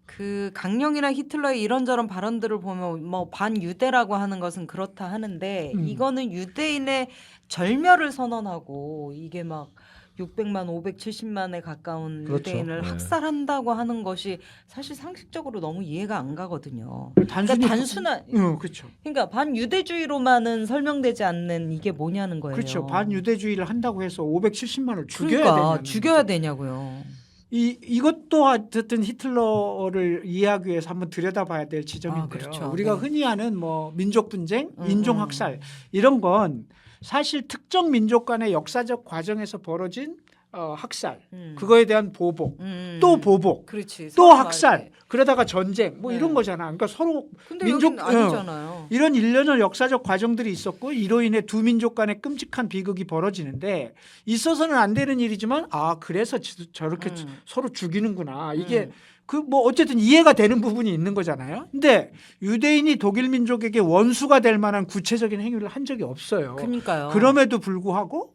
그 강령이나 히틀러의 이런저런 발언들을 보면 뭐 반유대라고 하는 것은 그렇다 하는데 이거는 유대인의 절멸을 선언하고 이게 막 600만, 570만에 가까운 그렇죠. 유대인을 네. 학살한다고 하는 것이 사실 상식적으로 너무 이해가 안 가거든요. 단순히 그러니까 단순한 그렇죠. 그러니까 반유대주의로만은 설명되지 않는 이게 뭐냐는 거예요. 그렇죠. 반유대주의를 한다고 해서 570만을 죽여야 그러니까 되냐는 죽여야 거죠. 되냐고요. 이것도 어쨌든 히틀러를 이해하기 위해서 한번 들여다봐야 될 지점인데요. 그렇죠. 우리가 네. 흔히 아는 뭐 민족 분쟁, 인종 학살 이런 건 사실 특정 민족 간의 역사적 과정에서 벌어진 학살, 그거에 대한 보복, 또 보복, 그렇지. 또 서로 학살, 말해. 그러다가 전쟁 뭐 네. 이런 거잖아. 그러니까 서로 근데 민족- 여긴 아니잖아요. 이런 일련의 역사적 과정들이 있었고 이로 인해 두 민족 간의 끔찍한 비극이 벌어지는데 있어서는 안 되는 일이지만 그래서 저렇게 서로 죽이는구나. 이게 그 뭐 어쨌든 이해가 되는 부분이 있는 거잖아요. 근데 유대인이 독일 민족에게 원수가 될 만한 구체적인 행위를 한 적이 없어요. 그러니까요. 그럼에도 불구하고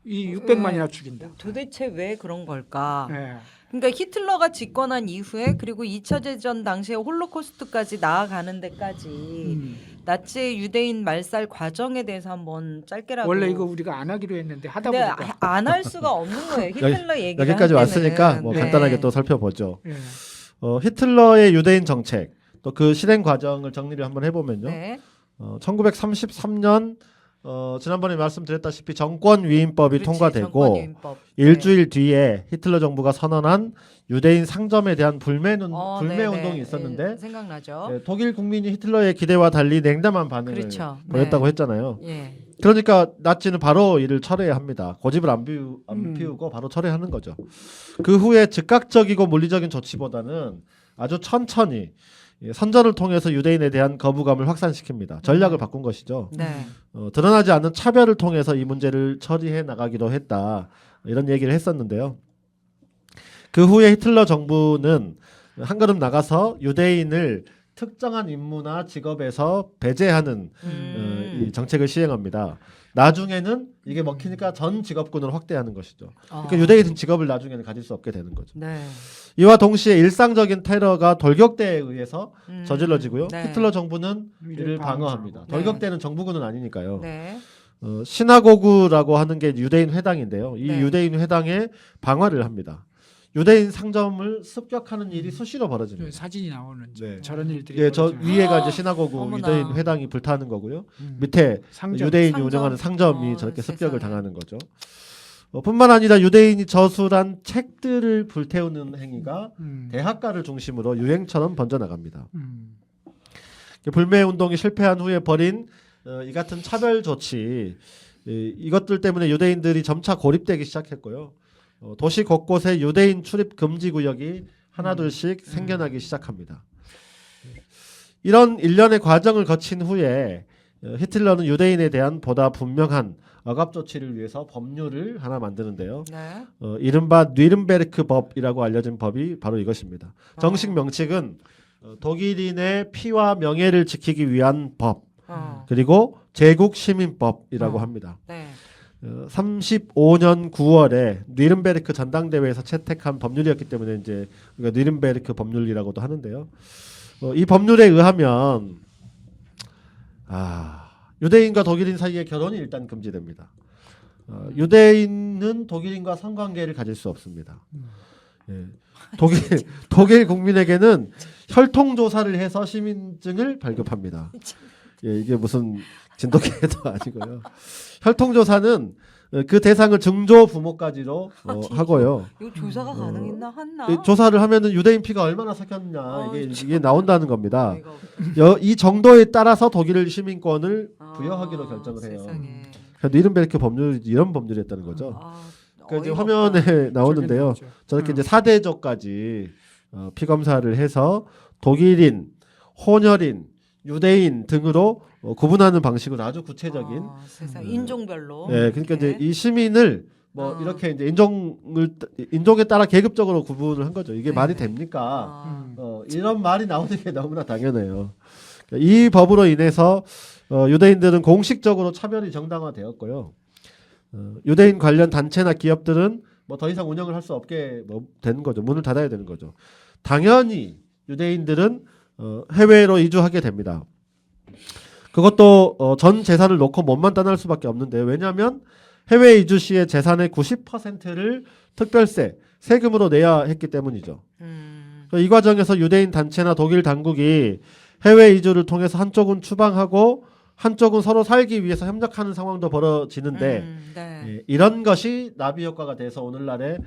이 600만이나 죽인다. 도대체 왜 그런 걸까? 네. 그러니까 히틀러가 집권한 이후에 그리고 2차 대전 당시에 홀로코스트까지 나아가는 데까지 나치의 유대인 말살 과정에 대해서 한번 짧게라도 원래 이거 우리가 안 하기로 했는데 하다 근데 보니까 안 할 수가 없는 거예요. 히틀러 얘기를 여기까지 할 때는. 왔으니까 뭐 네. 간단하게 또 살펴보죠. 예. 히틀러의 유대인 정책 또 그 실행 과정을 정리를 한번 해보면요. 네. 1933년 지난번에 말씀드렸다시피 정권위임법이 그렇지, 통과되고 정권유인법. 일주일 뒤에 히틀러 정부가 선언한 유대인 상점에 대한 불매 네네. 운동이 있었는데 생각나죠. 네, 독일 국민이 히틀러의 기대와 달리 냉담한 반응을 그렇죠. 보였다고 네. 했잖아요. 예. 그러니까 나치는 바로 이를 철회합니다. 고집을 안 피우고 바로 철회하는 거죠. 그 후에 즉각적이고 물리적인 조치보다는 아주 천천히 선전을 통해서 유대인에 대한 거부감을 확산시킵니다. 전략을 바꾼 것이죠. 네. 드러나지 않는 차별을 통해서 이 문제를 처리해 나가기로 했다. 이런 얘기를 했었는데요. 그 후에 히틀러 정부는 한 걸음 나가서 유대인을 특정한 임무나 직업에서 배제하는 이 정책을 시행합니다. 나중에는 이게 먹히니까 전 직업군을 확대하는 것이죠. 그러니까 유대인 직업을 나중에는 가질 수 없게 되는 거죠. 네. 이와 동시에 일상적인 테러가 돌격대에 의해서 저질러지고요. 네. 히틀러 정부는 이를 이를 방어합니다. 네. 돌격대는 정부군은 아니니까요. 네. 시나고그라고 하는 게 유대인 회당인데요. 이 네. 유대인 회당에 방화를 합니다. 유대인 상점을 습격하는 일이 수시로 벌어집니다. 사진이 나오는 네. 저런 일들이 예, 저 벌어져요. 위에가 이제 시나고그 어머나. 유대인 회당이 불타는 거고요. 음. 밑에 상점. 유대인이 상점. 운영하는 상점이 저렇게 세상에. 습격을 당하는 거죠. 뿐만 아니라 유대인이 저술한 책들을 불태우는 행위가 대학가를 중심으로 유행처럼 번져나갑니다. 불매 운동이 실패한 후에 벌인 이 같은 차별 조치 이것들 때문에 유대인들이 점차 고립되기 시작했고요. 도시 곳곳에 유대인 출입 금지 구역이 하나둘씩 생겨나기 시작합니다. 이런 일련의 과정을 거친 후에 히틀러는 유대인에 대한 보다 분명한 억압 조치를 위해서 법률을 하나 만드는데요. 네. 이른바 뉘른베르크 법이라고 알려진 법이 바로 이것입니다. 정식 명칭은 독일인의 피와 명예를 지키기 위한 법 그리고 제국 시민법이라고 합니다. 네. 35년 9월에 뉘른베르크 전당대회에서 채택한 법률이었기 때문에 이제 우리가 뉘른베르크 법률이라고도 하는데요. 이 법률에 의하면 유대인과 독일인 사이의 결혼이 일단 금지됩니다. 유대인은 독일인과 성관계를 가질 수 없습니다. 예. 독일 국민에게는 혈통 조사를 해서 시민증을 발급합니다. 예, 이게 무슨 진돗개도 아니고요. 혈통 조사는 그 대상을 증조 부모까지로 하고요. 이거 조사가 가능했나 한나? 조사를 하면은 유대인 피가 얼마나 섞였냐 이게 나온다는 겁니다. 이거. 이 정도에 따라서 독일 시민권을 부여하기로 결정을 해요. 세상에. 뉘른베르크 법률이 이런 법률이었다는 거죠. 그러니까 이제 어이가 화면에 나오는데요. 저렇게 이제 4대조까지 피 검사를 해서 독일인, 혼혈인, 유대인 등으로 구분하는 방식으로 아주 구체적인 세상 인종별로. 네, 그러니까 이제 이 시민을 뭐 이렇게 이제 인종에 따라 계급적으로 구분을 한 거죠. 이게 말이 됩니까? 이런 말이 나오는 게 너무나 당연해요. 이 법으로 인해서 유대인들은 공식적으로 차별이 정당화되었고요. 유대인 관련 단체나 기업들은 뭐 더 이상 운영을 할 수 없게 되는 거죠. 문을 닫아야 되는 거죠. 당연히 유대인들은 해외로 이주하게 됩니다. 그것도 전 재산을 놓고 몸만 떠날 수밖에 없는데 왜냐하면 해외 이주 시에 재산의 90%를 특별세, 세금으로 내야 했기 때문이죠. 이 과정에서 유대인 단체나 독일 당국이 해외 이주를 통해서 한쪽은 추방하고 한쪽은 서로 살기 위해서 협력하는 상황도 벌어지는데 네. 예, 이런 것이 나비 효과가 돼서 오늘날의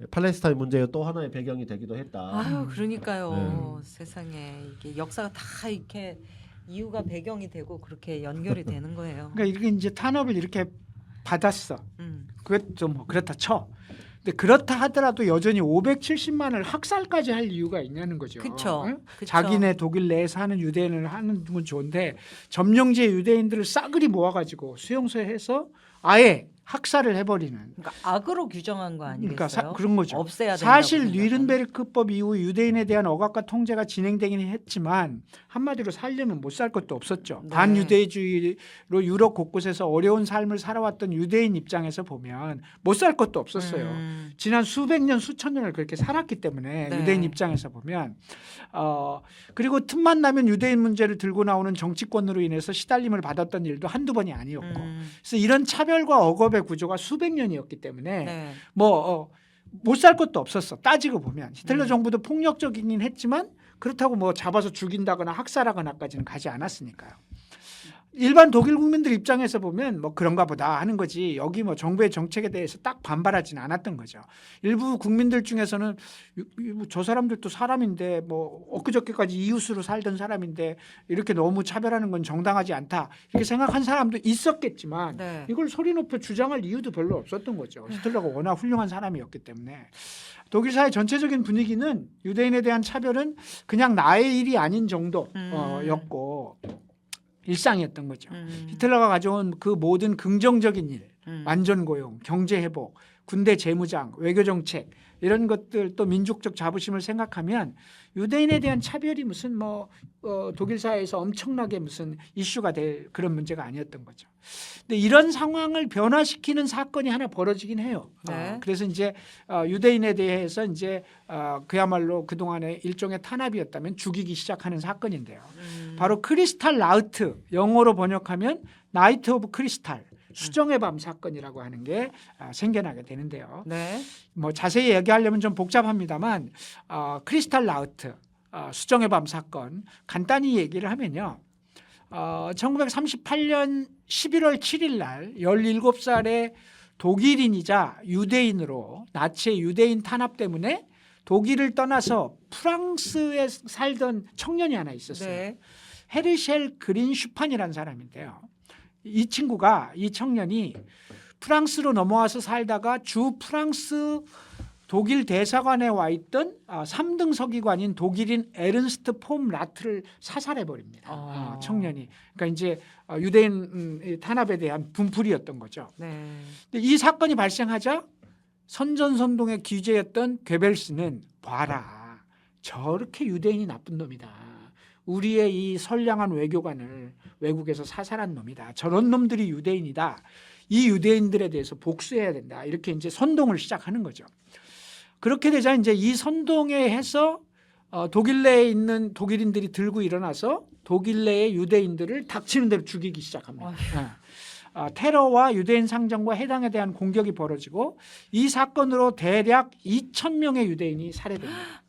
팔레스타인 문제의 또 하나의 배경이 되기도 했다. 아유, 그러니까요. 세상에 이게 역사가 다 이렇게 이유가 배경이 되고 그렇게 연결이 되는 거예요. 그러니까 이렇게 이제 탄압을 이렇게 받았어. 음. 그것도 뭐 그렇다 쳐. 근데 그렇다 하더라도 여전히 570만을 학살까지 할 이유가 있냐는 거죠. 그쵸. 응? 그쵸. 자기네 독일 내에서 하는 유대인을 하는 건 좋은데 점령지의 유대인들을 싸그리 모아가지고 수용소에 해서 아예 학살을 해버리는. 그러니까 악으로 규정한 거 아니겠어요? 그러니까 그런 거죠. 없애야 된다고 사실 생각하는. 뉘른베르크법 이후 유대인에 대한 억압과 통제가 진행되긴 했지만 한마디로 살려면 못 살 것도 없었죠. 네. 반유대주의로 유럽 곳곳에서 어려운 삶을 살아왔던 유대인 입장에서 보면 못 살 것도 없었어요. 지난 수백 년 수천 년을 그렇게 살았기 때문에 네. 유대인 입장에서 보면 그리고 틈만 나면 유대인 문제를 들고 나오는 정치권으로 인해서 시달림을 받았던 일도 한두 번이 아니었고 그래서 이런 차별과 억압의 구조가 수백 년이었기 때문에 네. 뭐 못 살 것도 없었어. 따지고 보면 히틀러 정부도 폭력적이긴 했지만 그렇다고 뭐 잡아서 죽인다거나 학살하거나까지는 가지 않았으니까요. 일반 독일 국민들 입장에서 보면 뭐 그런가 보다 하는 거지 여기 뭐 정부의 정책에 대해서 딱 반발하지는 않았던 거죠. 일부 국민들 중에서는 저 사람들도 사람인데 뭐 엊그저께까지 이웃으로 살던 사람인데 이렇게 너무 차별하는 건 정당하지 않다 이렇게 생각한 사람도 있었겠지만 네. 이걸 소리 높여 주장할 이유도 별로 없었던 거죠. 히틀러가 워낙 훌륭한 사람이었기 때문에. 독일 사회 전체적인 분위기는 유대인에 대한 차별은 그냥 나의 일이 아닌 정도였고 일상이었던 거죠. 히틀러가 가져온 그 모든 긍정적인 일, 완전 고용, 경제 회복, 군대 재무장, 외교 정책 이런 것들 또 민족적 자부심을 생각하면 유대인에 대한 차별이 무슨 독일 사회에서 엄청나게 무슨 이슈가 될 그런 문제가 아니었던 거죠. 근데 이런 상황을 변화시키는 사건이 하나 벌어지긴 해요. 네. 그래서 이제 유대인에 대해서 이제 그야말로 그동안의 일종의 탄압이었다면 죽이기 시작하는 사건인데요. 바로 크리스탈 라우트, 영어로 번역하면 나이트 오브 크리스탈, 수정의 밤 사건이라고 하는 게 생겨나게 되는데요. 네. 뭐 자세히 얘기하려면 좀 복잡합니다만 크리스탈 라우트, 수정의 밤 사건 간단히 얘기를 하면요. 1938년 11월 7일 날 17살의 독일인이자 유대인으로 나치의 유대인 탄압 때문에 독일을 떠나서 프랑스에 살던 청년이 하나 있었어요. 네. 헤르셸 그린슈판이라는 사람인데요. 이 청년이 프랑스로 넘어와서 살다가 주 프랑스 독일 대사관에 와 있던 3등 서기관인 독일인 에른스트 폼 라트를 사살해 버립니다. 청년이. 그러니까 이제 유대인 탄압에 대한 분풀이였던 거죠. 네. 근데 이 사건이 발생하자 선전선동의 귀재였던 괴벨스는 봐라. 저렇게 유대인이 나쁜 놈이다. 우리의 이 선량한 외교관을 외국에서 사살한 놈이다. 저런 놈들이 유대인이다. 이 유대인들에 대해서 복수해야 된다. 이렇게 이제 선동을 시작하는 거죠. 그렇게 되자 이제 이 선동에 해서 독일 내에 있는 독일인들이 들고 일어나서 독일 내의 유대인들을 닥치는 대로 죽이기 시작합니다. 테러와 유대인 상정과 해당에 대한 공격이 벌어지고 이 사건으로 대략 2,000명의 유대인이 살해됩니다.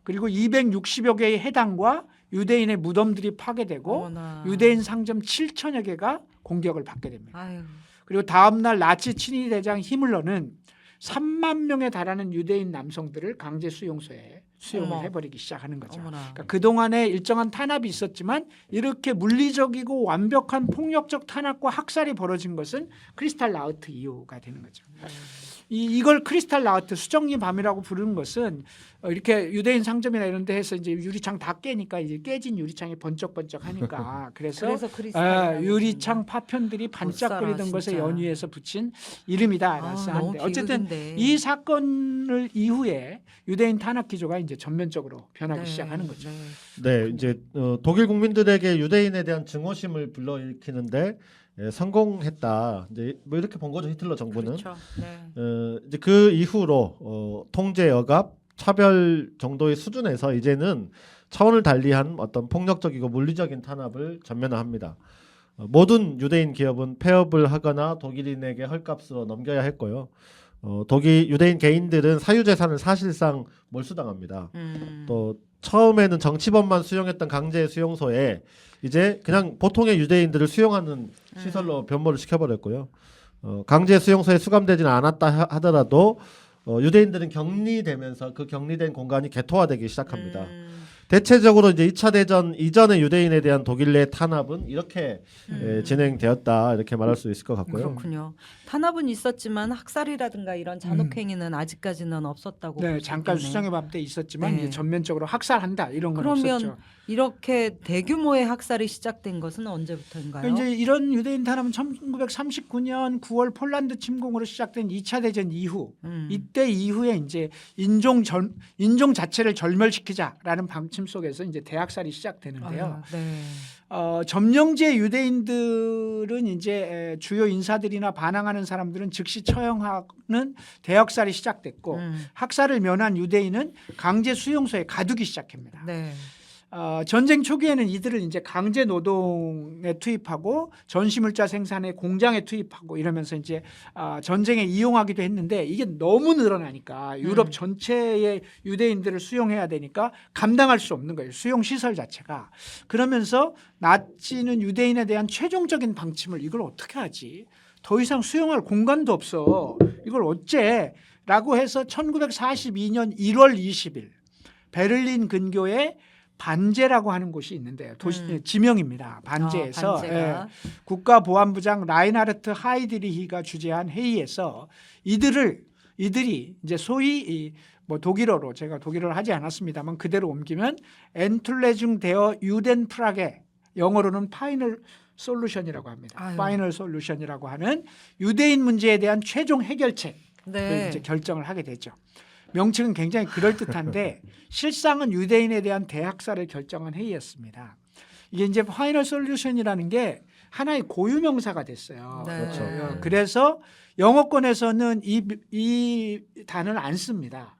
그리고 260여 개의 해당과 유대인의 무덤들이 파괴되고 어머나. 유대인 상점 7천여 개가 공격을 받게 됩니다. 아유. 그리고 다음 날 나치 친위 대장 히물러는 3만 명에 달하는 유대인 남성들을 강제 수용소에 수용을 어머. 해버리기 시작하는 거죠. 어머나. 그러니까 그동안에 일정한 탄압이 있었지만 이렇게 물리적이고 완벽한 폭력적 탄압과 학살이 벌어진 것은 크리스탈 라우트 이후가 되는 거죠. 이걸 크리스탈 라우트 수정의 밤이라고 부르는 것은 이렇게 유대인 상점이나 이런 데 해서 이제 유리창 다 깨니까 이제 깨진 유리창이 번쩍번쩍하니까 그래서 크리스탈이라고 유리창 파편들이 반짝거리던 못 살아, 것에 진짜. 연유해서 붙인 이름이다라서 너무 하는데 어쨌든 비극인데. 이 사건을 이후에 유대인 탄압 기조가 이제 전면적으로 변하기 네. 시작하는 거죠. 네. 네, 이제 독일 국민들에게 유대인에 대한 증오심을 불러일으키는데 성공했다. 이제 뭐 이렇게 본 거죠, 히틀러 정부는. 그렇죠. 네. 이제 그 이후로 통제 억압, 차별 정도의 수준에서 이제는 차원을 달리한 어떤 폭력적이고 물리적인 탄압을 전면화합니다. 모든 유대인 기업은 폐업을 하거나 독일인에게 헐값으로 넘겨야 했고요. 독일 유대인 개인들은 사유재산을 사실상 몰수당합니다. 또 처음에는 정치범만 수용했던 강제 수용소에 이제 그냥 보통의 유대인들을 수용하는 시설로 변모를 시켜버렸고요. 강제 수용소에 수감되지는 않았다 하더라도 유대인들은 격리되면서 그 격리된 공간이 개토화되기 시작합니다. 대체적으로 이제 2차 대전 이전의 유대인에 대한 독일 내 탄압은 이렇게 진행되었다 이렇게 말할 수 있을 것 같고요. 그렇군요. 탄압은 있었지만 학살이라든가 이런 잔혹행위는 아직까지는 없었다고. 네, 볼수 잠깐 있겠네요. 수정의 밤 때 있었지만 네. 이제 전면적으로 학살한다 이런 건 그러면 없었죠. 이렇게 대규모의 학살이 시작된 것은 언제부터인가요? 그러니까 이제 이런 유대인 탄압은 1939년 9월 폴란드 침공으로 시작된 2차 대전 이후 이때 이후에 이제 인종 자체를 절멸시키자라는 방침 속에서 이제 대학살이 시작되는데요. 네. 점령지의 유대인들은 이제 주요 인사들이나 반항하는 사람들은 즉시 처형하는 대학살이 시작됐고 학살을 면한 유대인은 강제 수용소에 가두기 시작합니다. 네. 전쟁 초기에는 이들을 이제 강제 노동에 투입하고 전시물자 생산에 공장에 투입하고 이러면서 이제 전쟁에 이용하기도 했는데 이게 너무 늘어나니까 유럽 전체의 유대인들을 수용해야 되니까 감당할 수 없는 거예요. 수용 시설 자체가. 그러면서 나치는 유대인에 대한 최종적인 방침을 이걸 어떻게 하지? 더 이상 수용할 공간도 없어. 이걸 어째? 라고 해서 1942년 1월 20일 베를린 근교에 반제라고 하는 곳이 있는데요. 지명입니다. 반제에서 반제가. 국가보안부장 라인하르트 하이드리히가 주재한 회의에서 이들이 이제 소위 뭐 독일어로 제가 독일어를 하지 않았습니다만 그대로 옮기면 엔툴레중 데어 유덴 프라게 영어로는 파이널 솔루션이라고 합니다. 아유. 파이널 솔루션이라고 하는 유대인 문제에 대한 최종 해결책을 네. 이제 결정을 하게 되죠. 명칭은 굉장히 그럴듯한데 실상은 유대인에 대한 대학살을 결정한 회의였습니다. 이게 이제 파이널 솔루션이라는 게 하나의 고유명사가 됐어요. 네. 그렇죠. 그래서 영어권에서는 이 단어를 안 씁니다.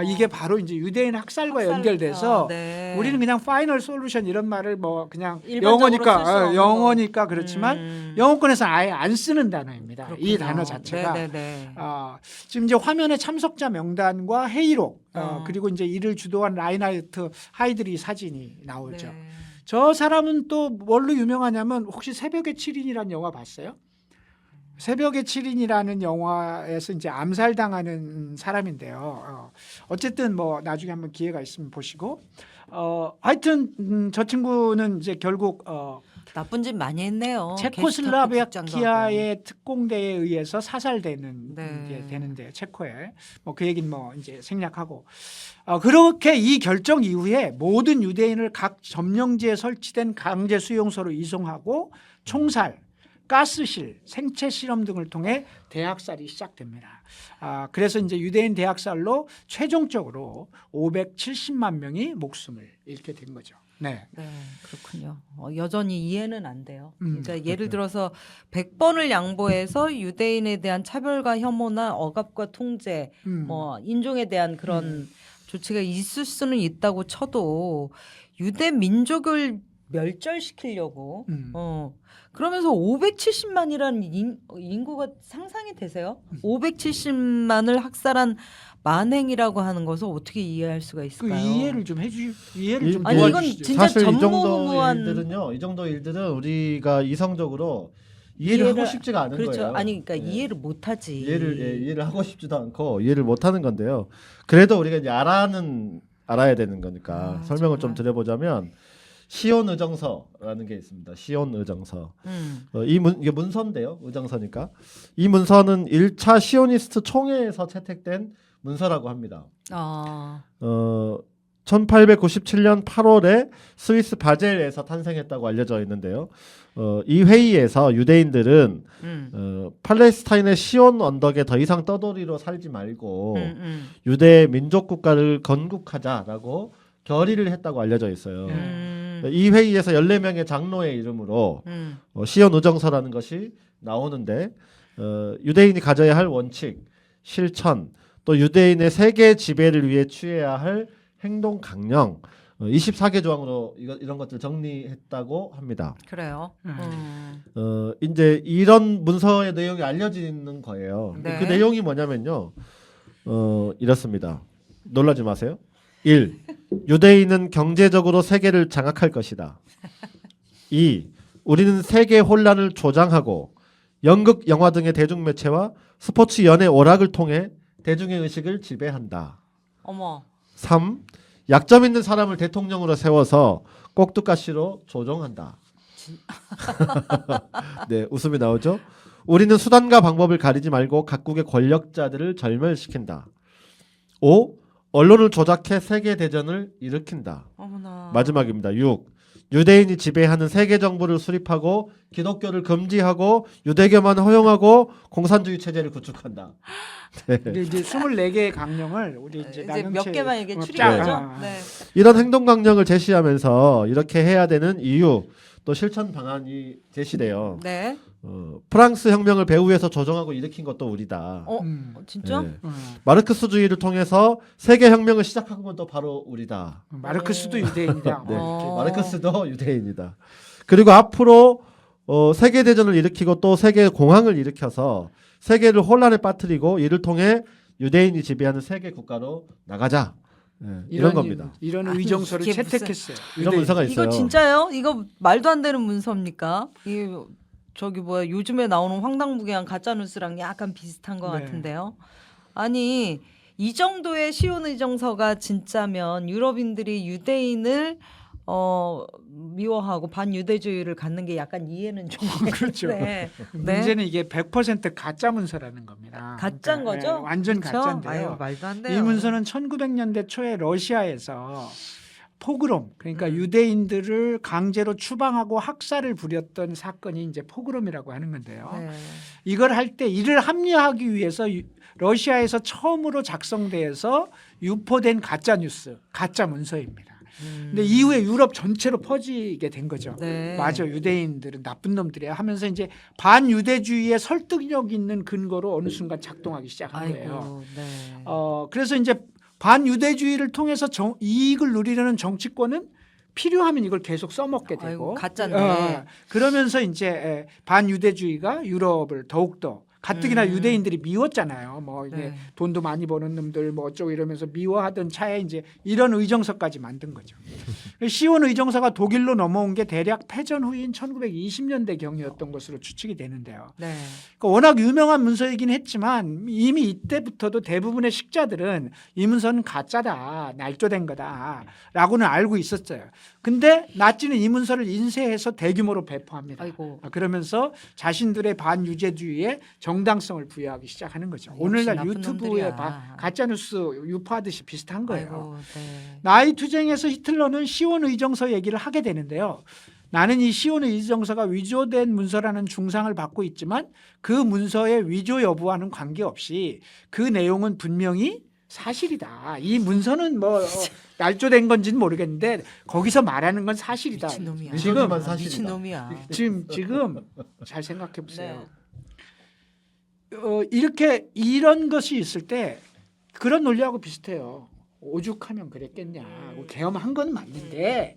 이게 바로 이제 유대인 학살과 연결돼서 네. 우리는 그냥 파이널 솔루션 이런 말을 뭐 그냥 일반적으로 쓸수 영어니까 없는 영어니까 그렇지만 영어권에서는 아예 안 쓰는 단어입니다. 이 그렇군요. 단어 자체가 네네네. 지금 이제 화면에 참석자 명단과 회의록 어. 그리고 이제 이를 주도한 라인하르트 하이드리 사진이 나오죠. 네. 저 사람은 또 뭘로 유명하냐면 혹시 새벽의 7인이라는 영화 봤어요? 새벽의 7인이라는 영화에서 이제 암살당하는 사람인데요. 어쨌든 뭐 나중에 한번 기회가 있으면 보시고 하여튼 저 친구는 이제 결국 나쁜 짓 많이 했네요. 체코슬라비아키아의 특공대에 의해서 사살되는 네. 게 되는데 체코에 뭐 그 얘기는 뭐 이제 생략하고 그렇게 이 결정 이후에 모든 유대인을 각 점령지에 설치된 강제 수용소로 이송하고 총살, 가스실, 생체 실험 등을 통해 대학살이 시작됩니다. 그래서 이제 유대인 대학살로 최종적으로 570만 명이 목숨을 잃게 된 거죠. 네. 네, 그렇군요. 여전히 이해는 안 돼요. 그러니까 그렇죠. 예를 들어서 100번을 양보해서 유대인에 대한 차별과 혐오나 억압과 통제, 뭐 인종에 대한 그런 조치가 있을 수는 있다고 쳐도 유대 민족을 멸절시키려고 그러면서 570만이라는 인구가 상상이 되세요? 570만을 학살한 만행이라고 하는 것을 어떻게 이해할 수가 그 있을까요? 이해를 좀 이해를 좀 아니, 이건 도와주시죠. 진짜 사실 이 정도 전무후무한 일들은요. 이 정도 일들은 우리가 이성적으로 이해를 하고 싶지가 않은 그렇죠. 거예요. 아니 그러니까 예. 이해를 못하지. 이해를 하고 싶지도 않고 이해를 못하는 건데요. 그래도 우리가 이제 알아야 되는 거니까 설명을 좀 정말. 드려보자면 시온 의정서라는 게 있습니다. 시온 의정서. 음. 이게 문서인데요. 의정서니까 이 문서는 1차 시오니스트 총회에서 채택된 문서라고 합니다. 1897년 8월에 스위스 바젤에서 탄생했다고 알려져 있는데요. 이 회의에서 유대인들은 팔레스타인의 시온 언덕에 더 이상 떠돌이로 살지 말고 유대 민족 국가를 건국하자라고 결의를 했다고 알려져 있어요. 이 회의에서 14명의 장로의 이름으로 시온 의정서라는 것이 나오는데 유대인이 가져야 할 원칙, 실천, 또 유대인의 세계 지배를 위해 취해야 할 행동 강령 24개 조항으로 이런 것들 정리했다고 합니다. 그래요. 이제 이런 문서의 내용이 알려지는 거예요. 네. 그 내용이 뭐냐면요. 이렇습니다. 놀라지 마세요. 1. 유대인은 경제적으로 세계를 장악할 것이다. 2. 우리는 세계 혼란을 조장하고 연극, 영화 등의 대중매체와 스포츠, 연예, 오락을 통해 대중의 의식을 지배한다. 어머. 3. 약점 있는 사람을 대통령으로 세워서 꼭두가시로 조종한다. 네, 웃음이 나오죠? 우리는 수단과 방법을 가리지 말고 각국의 권력자들을 절멸시킨다. 5. 언론을 조작해 세계대전을 일으킨다. 어머나. 마지막입니다. 6. 유대인이 지배하는 세계 정부를 수립하고 기독교를 금지하고 유대교만 허용하고 공산주의 체제를 구축한다. 네. 근데 이제 24개의 강령을 우리 이제 몇 개만 이게 쫙, 추린 거죠? 네. 이런 행동 강령을 제시하면서 이렇게 해야 되는 이유 또 실천 방안이 제시돼요. 네. 프랑스 혁명을 배후에서 조정하고 일으킨 것도 우리다. 진짜? 네. 마르크스주의를 통해서 세계 혁명을 시작한 것도 바로 우리다. 마르크스도 유대인이다. 네. 뭐 마르크스도 유대인이다. 그리고 앞으로 세계 대전을 일으키고 또 세계 공황을 일으켜서 세계를 혼란에 빠뜨리고 이를 통해 유대인이 지배하는 세계 국가로 나가자. 네, 이런 겁니다. 이런 아니, 의정서를 이게 채택했어요. 이런 문서가 있어요. 이거 진짜요? 이거 말도 안 되는 문서입니까? 이게 저기 뭐야 요즘에 나오는 황당무계한 가짜 뉴스랑 약간 비슷한 것 네. 같은데요. 아니 이 정도의 시온 의정서가 진짜면 유럽인들이 유대인을 미워하고 반유대주의를 갖는 게 약간 이해는 좀 그렇죠. 네. 문제는 이게 100% 가짜 문서라는 겁니다. 가짜인 그러니까, 거죠? 완전 그렇죠? 가짜인데요. 아유, 말도 안 돼요. 이 문서는 1900년대 초에 러시아에서 포그롬, 그러니까 유대인들을 강제로 추방하고 학살을 부렸던 사건이 이제 포그롬이라고 하는 건데요. 네. 이걸 할 때 이를 합리화하기 위해서 러시아에서 처음으로 작성돼서 유포된 가짜 뉴스, 가짜 문서입니다. 근데 이후에 유럽 전체로 퍼지게 된 거죠. 네. 맞아, 유대인들은 나쁜 놈들이야 하면서 이제 반유대주의의 설득력 있는 근거로 어느 순간 작동하기 시작한 거예요. 아이고, 네. 그래서 이제 반유대주의를 통해서 이익을 누리려는 정치권은 필요하면 이걸 계속 써먹게 되고 아이고, 가짜네. 그러면서 이제 반유대주의가 유럽을 더욱더 가뜩이나 유대인들이 미웠잖아요. 뭐 이게 네. 돈도 많이 버는 놈들 뭐 어쩌고 이러면서 미워하던 차에 이제 이런 의정서까지 만든 거죠. 시온 의정서가 독일로 넘어온 게 대략 패전 후인 1920년대 경이었던 것으로 추측이 되는데요. 네. 그러니까 워낙 유명한 문서이긴 했지만 이미 이때부터도 대부분의 식자들은 이 문서는 가짜다, 날조된 거다라고는 알고 있었어요. 근데 나치는 이 문서를 인쇄해서 대규모로 배포합니다. 아이고. 그러면서 자신들의 반유죄주의에 정당성을 부여하기 시작하는 거죠. 역시 오늘날 나쁜 유튜브에 놈들이야. 가짜뉴스 유포하듯이 비슷한 거예요. 아이고, 네. 나이 투쟁에서 히틀러는 시온 의정서 얘기를 하게 되는데요. 나는 이 시온 의정서가 위조된 문서라는 중상을 받고 있지만 그 문서의 위조 여부와는 관계없이 그 내용은 분명히 사실이다. 이 문서는 뭐 날조된 건지는 모르겠는데 거기서 말하는 건 사실이다. 미친놈이야. 위조지만 사실이다. 미친놈이야. 지금 잘 생각해 보세요. 이렇게 이런 것이 있을 때 그런 논리하고 비슷해요. 오죽하면 그랬겠냐. 계엄한 건 맞는데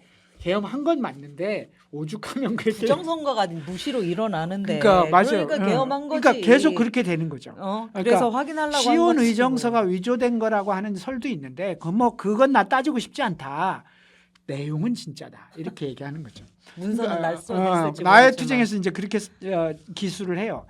오죽하면 그랬겠냐. 부정선거가 무시로 일어나는데 그러니까 맞아요. 그러니까 계엄한 거지. 그러니까 계속 그렇게 되는 거죠. 그래서 그러니까 확인하려고 한 시온 거지. 의정서가 위조된 거라고 하는 설도 있는데 그건 나 따지고 싶지 않다. 내용은 진짜다. 이렇게 얘기하는 거죠. 문서는 날 쏘냈을지 나의 모르지만. 투쟁에서 이제 그렇게 기술을 해요.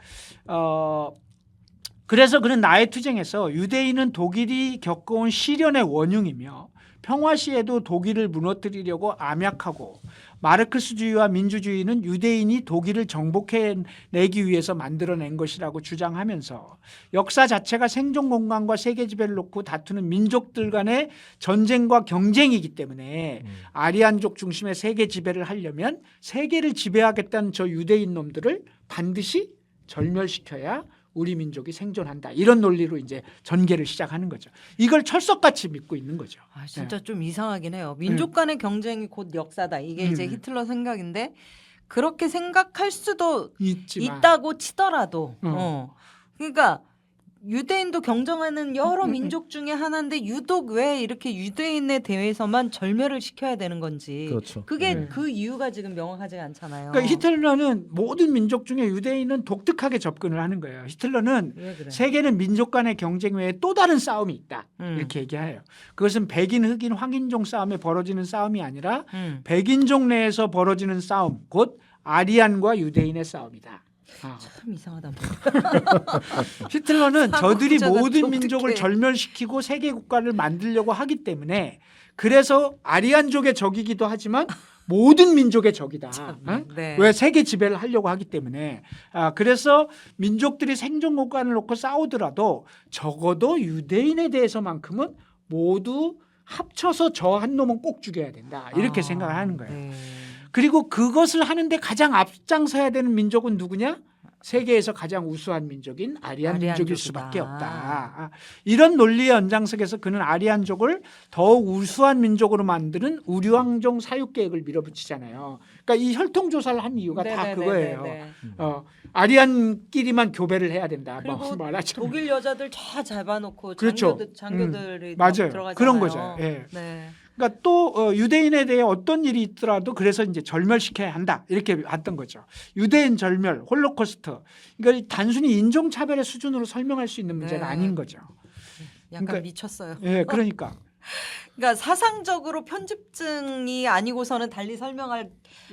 그래서 그는 나의 투쟁에서 유대인은 독일이 겪어온 시련의 원흉이며 평화 시에도 독일을 무너뜨리려고 암약하고 마르크스주의와 민주주의는 유대인이 독일을 정복해내기 위해서 만들어낸 것이라고 주장하면서 역사 자체가 생존 공간과 세계 지배를 놓고 다투는 민족들 간의 전쟁과 경쟁이기 때문에 아리안족 중심의 세계 지배를 하려면 세계를 지배하겠다는 저 유대인 놈들을 반드시 절멸시켜야 우리 민족이 생존한다. 이런 논리로 이제 전개를 시작하는 거죠. 이걸 철석같이 믿고 있는 거죠. 아, 진짜 좀 이상하긴 해요. 민족 간의 경쟁이 곧 역사다. 이게 이제 히틀러 생각인데 그렇게 생각할 수도 있지만. 있다고 치더라도 그러니까 유대인도 경쟁하는 여러 민족 중에 하나인데 유독 왜 이렇게 유대인에 대해서만 절멸을 시켜야 되는 건지 그렇죠. 그게 네. 그 이유가 지금 명확하지 않잖아요. 그러니까 히틀러는 모든 민족 중에 유대인은 독특하게 접근을 하는 거예요. 히틀러는 왜 그래? 세계는 민족 간의 경쟁 외에 또 다른 싸움이 있다. 음. 이렇게 얘기해요. 그것은 백인, 흑인, 황인종 싸움에 벌어지는 싸움이 아니라 백인종 백인종 내에서 벌어지는 싸움, 곧 아리안과 유대인의 싸움이다. 참 이상하다. 히틀러는 저들이 구조가 모든 독특해. 민족을 절멸시키고 세계 국가를 만들려고 하기 때문에 그래서 아리안족의 적이기도 하지만 모든 민족의 적이다. 어? 네. 왜 세계 지배를 하려고 하기 때문에 그래서 민족들이 생존 공간을 놓고 싸우더라도 적어도 유대인에 대해서만큼은 모두 합쳐서 저 한 놈은 꼭 죽여야 된다. 이렇게 생각을 하는 거예요. 네. 그리고 그것을 하는데 가장 앞장서야 되는 민족은 누구냐? 세계에서 가장 우수한 민족인 아리안 민족일 아리안족이다. 수밖에 없다. 이런 논리의 연장석에서 그는 아리안족을 더욱 우수한 민족으로 만드는 우류왕종 사육 계획을 밀어붙이잖아요. 그러니까 이 혈통 조사를 한 이유가 다 네네네네네. 그거예요. 아리안끼리만 교배를 해야 된다. 뭐 그리고 말하자면. 독일 여자들 다 잡아놓고 그렇죠. 장교들이 맞아요. 들어가잖아요. 그런 거죠. 예. 네. 그러니까 또 유대인에 대해 어떤 일이 있더라도 그래서 이제 절멸시켜야 한다 이렇게 봤던 거죠. 유대인 절멸, 홀로코스트. 이걸 단순히 인종차별의 수준으로 설명할 수 있는 문제가 네. 아닌 거죠. 약간 그러니까- 미쳤어요. 예, 그러니까. 그러니까 사상적으로 편집증이 아니고서는 달리 설명할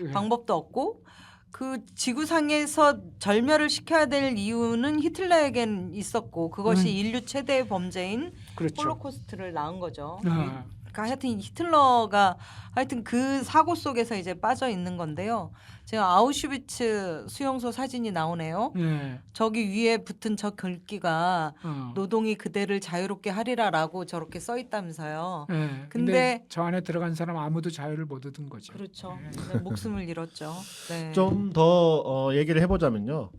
예. 방법도 없고 그 지구상에서 절멸을 시켜야 될 이유는 히틀러에겐 있었고 그것이 인류 최대의 범죄인 그렇죠. 홀로코스트를 낳은 거죠. 아, 하여튼 히틀러가 하여튼 그 사고 속에서 이제 빠져 있는 건데요. 제가 아우슈비츠 수용소 사진이 나오네요. 네. 저기 위에 붙은 저 글귀가 어. 노동이 그대를 자유롭게 하리라라고 저렇게 써 있다면서요. 네. 근데 저 안에 들어간 사람 아무도 자유를 못 얻은 거죠. 그렇죠. 네. 네, 목숨을 잃었죠. 네. 좀 더 얘기를 해보자면요.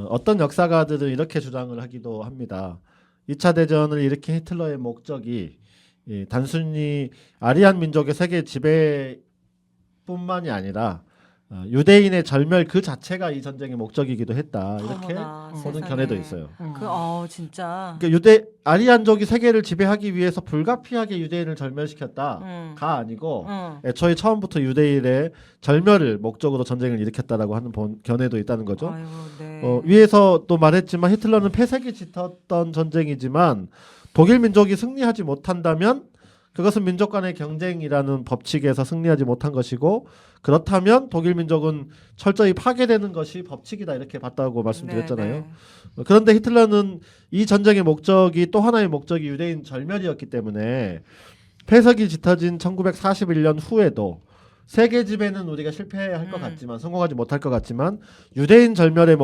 어떤 역사가들은 이렇게 주장을 하기도 합니다. 2차 대전을 일으킨 히틀러의 목적이 단순히 아리안 민족의 세계 지배뿐만이 아니라 유대인의 절멸 그 자체가 이 전쟁의 목적이기도 했다. 이렇게 어머나, 보는 세상에. 견해도 있어요. 진짜. 그러니까 아리안족이 세계를 지배하기 위해서 불가피하게 유대인을 절멸시켰다가 아니고 애초에 처음부터 유대인의 절멸을 목적으로 전쟁을 일으켰다라고 하는 견해도 있다는 거죠. 아이고, 네. 위에서 또 말했지만 히틀러는 폐색이 짙었던 전쟁이지만 독일 민족이 승리하지 못한다면 그것은 민족 간의 경쟁이라는 법칙에서 승리하지 못한 것이고 그렇다면 독일 민족은 철저히 파괴되는 것이 법칙이다 이렇게 봤다고 말씀드렸잖아요. 네, 네. 그런데 히틀러는 이 전쟁의 목적이 또 하나의 목적이 유대인 절멸이었기 때문에 폐석이 짙어진 1941년 후에도 세계 지배는 우리가 실패할 것 같지만 성공하지 못할 것 같지만 유대인 절멸의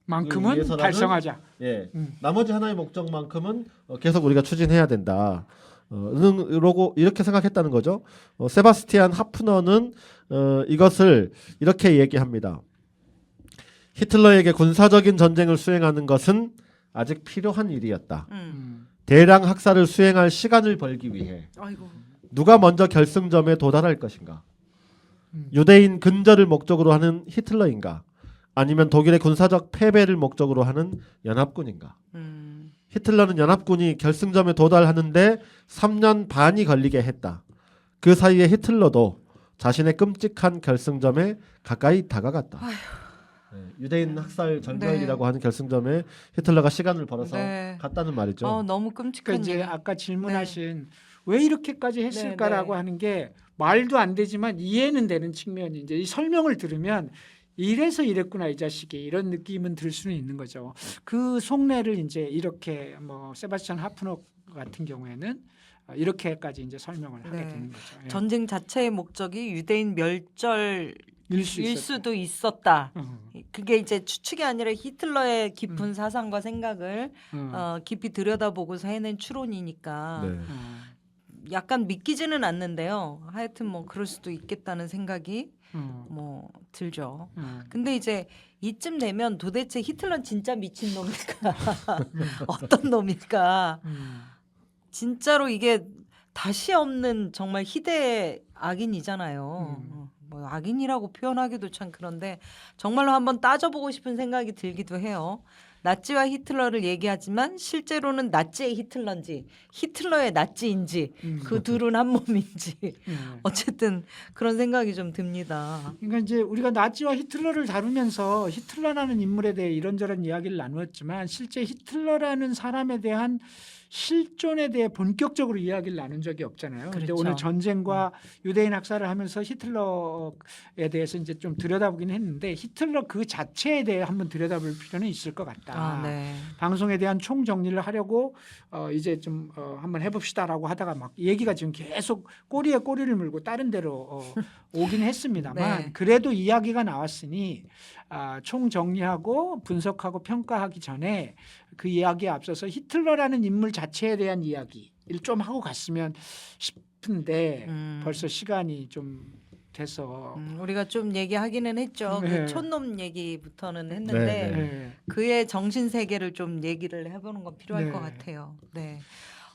만큼은 위해서라는- 달성하자. 예, 나머지 하나의 목적만큼은 계속 우리가 추진해야 된다. 이러고 이렇게 생각했다는 거죠. 세바스티안 하프너는 이것을 이렇게 얘기합니다. 히틀러에게 군사적인 전쟁을 수행하는 것은 아직 필요한 일이었다. 대량 학살을 수행할 시간을 벌기 위해 아이고. 누가 먼저 결승점에 도달할 것인가? 유대인 근절을 목적으로 하는 히틀러인가? 아니면 독일의 군사적 패배를 목적으로 하는 연합군인가? 히틀러는 연합군이 결승점에 도달하는데 3년 반이 걸리게 했다. 그 사이에 히틀러도 자신의 끔찍한 결승점에 가까이 다가갔다. 유대인 학살 절멸이라고 하는 결승점에 히틀러가 시간을 벌어서 네. 갔다는 말이죠. 너무 그러니까 끔찍한 이제 일. 아까 질문하신 왜 이렇게까지 했을까라고 네. 하는 게 말도 안 되지만 이해는 되는 측면이 이제 이 설명을 들으면 이래서 이랬구나 이 자식이 이런 느낌은 들 수는 있는 거죠. 그 속내를 이제 이렇게 뭐 세바스찬 하프너 같은 경우에는 이렇게까지 이제 설명을 하게 네. 되는 거죠. 예. 전쟁 자체의 목적이 유대인 멸절일 일 있었다. 수도 있었다. 어, 그게 이제 추측이 아니라 히틀러의 깊은 사상과 생각을 깊이 들여다보고서 해낸 추론이니까 네. 약간 믿기지는 않는데요. 하여튼 뭐 그럴 수도 있겠다는 생각이 뭐 들죠. 근데 이제 이쯤 되면 도대체 히틀러는 진짜 미친 놈일까? 어떤 놈일까? 진짜로 이게 다시 없는 정말 희대의 악인이잖아요. 뭐 악인이라고 표현하기도 참 그런데 정말로 한번 따져보고 싶은 생각이 들기도 해요. 나치와 히틀러를 얘기하지만 실제로는 나치의 히틀러인지 히틀러의 나치인지 그 둘은 한 몸인지 어쨌든 그런 생각이 좀 듭니다. 그러니까 이제 우리가 나치와 히틀러를 다루면서 히틀러라는 인물에 대해 이런저런 이야기를 나누었지만 실제 히틀러라는 사람에 대한 실존에 대해 본격적으로 이야기를 나눈 적이 없잖아요. 근데 그렇죠. 오늘 전쟁과 유대인 학살을 하면서 히틀러에 대해서 이제 좀 들여다보긴 했는데 히틀러 그 자체에 대해 한번 들여다볼 필요는 있을 것 같다. 네. 방송에 대한 총 정리를 하려고 이제 좀 한번 해봅시다라고 하다가 막 얘기가 지금 계속 꼬리에 꼬리를 물고 다른 데로 오긴 했습니다만 네. 그래도 이야기가 나왔으니 총 정리하고 분석하고 평가하기 전에 그 이야기에 앞서서 히틀러라는 인물 자체에 대한 이야기를 좀 하고 갔으면 싶은데 벌써 시간이 좀 돼서 우리가 좀 얘기하기는 했죠. 네. 그 촌놈 얘기부터는 했는데 네, 네. 네. 그의 정신 세계를 좀 얘기를 해보는 건 필요할 네. 것 같아요. 네,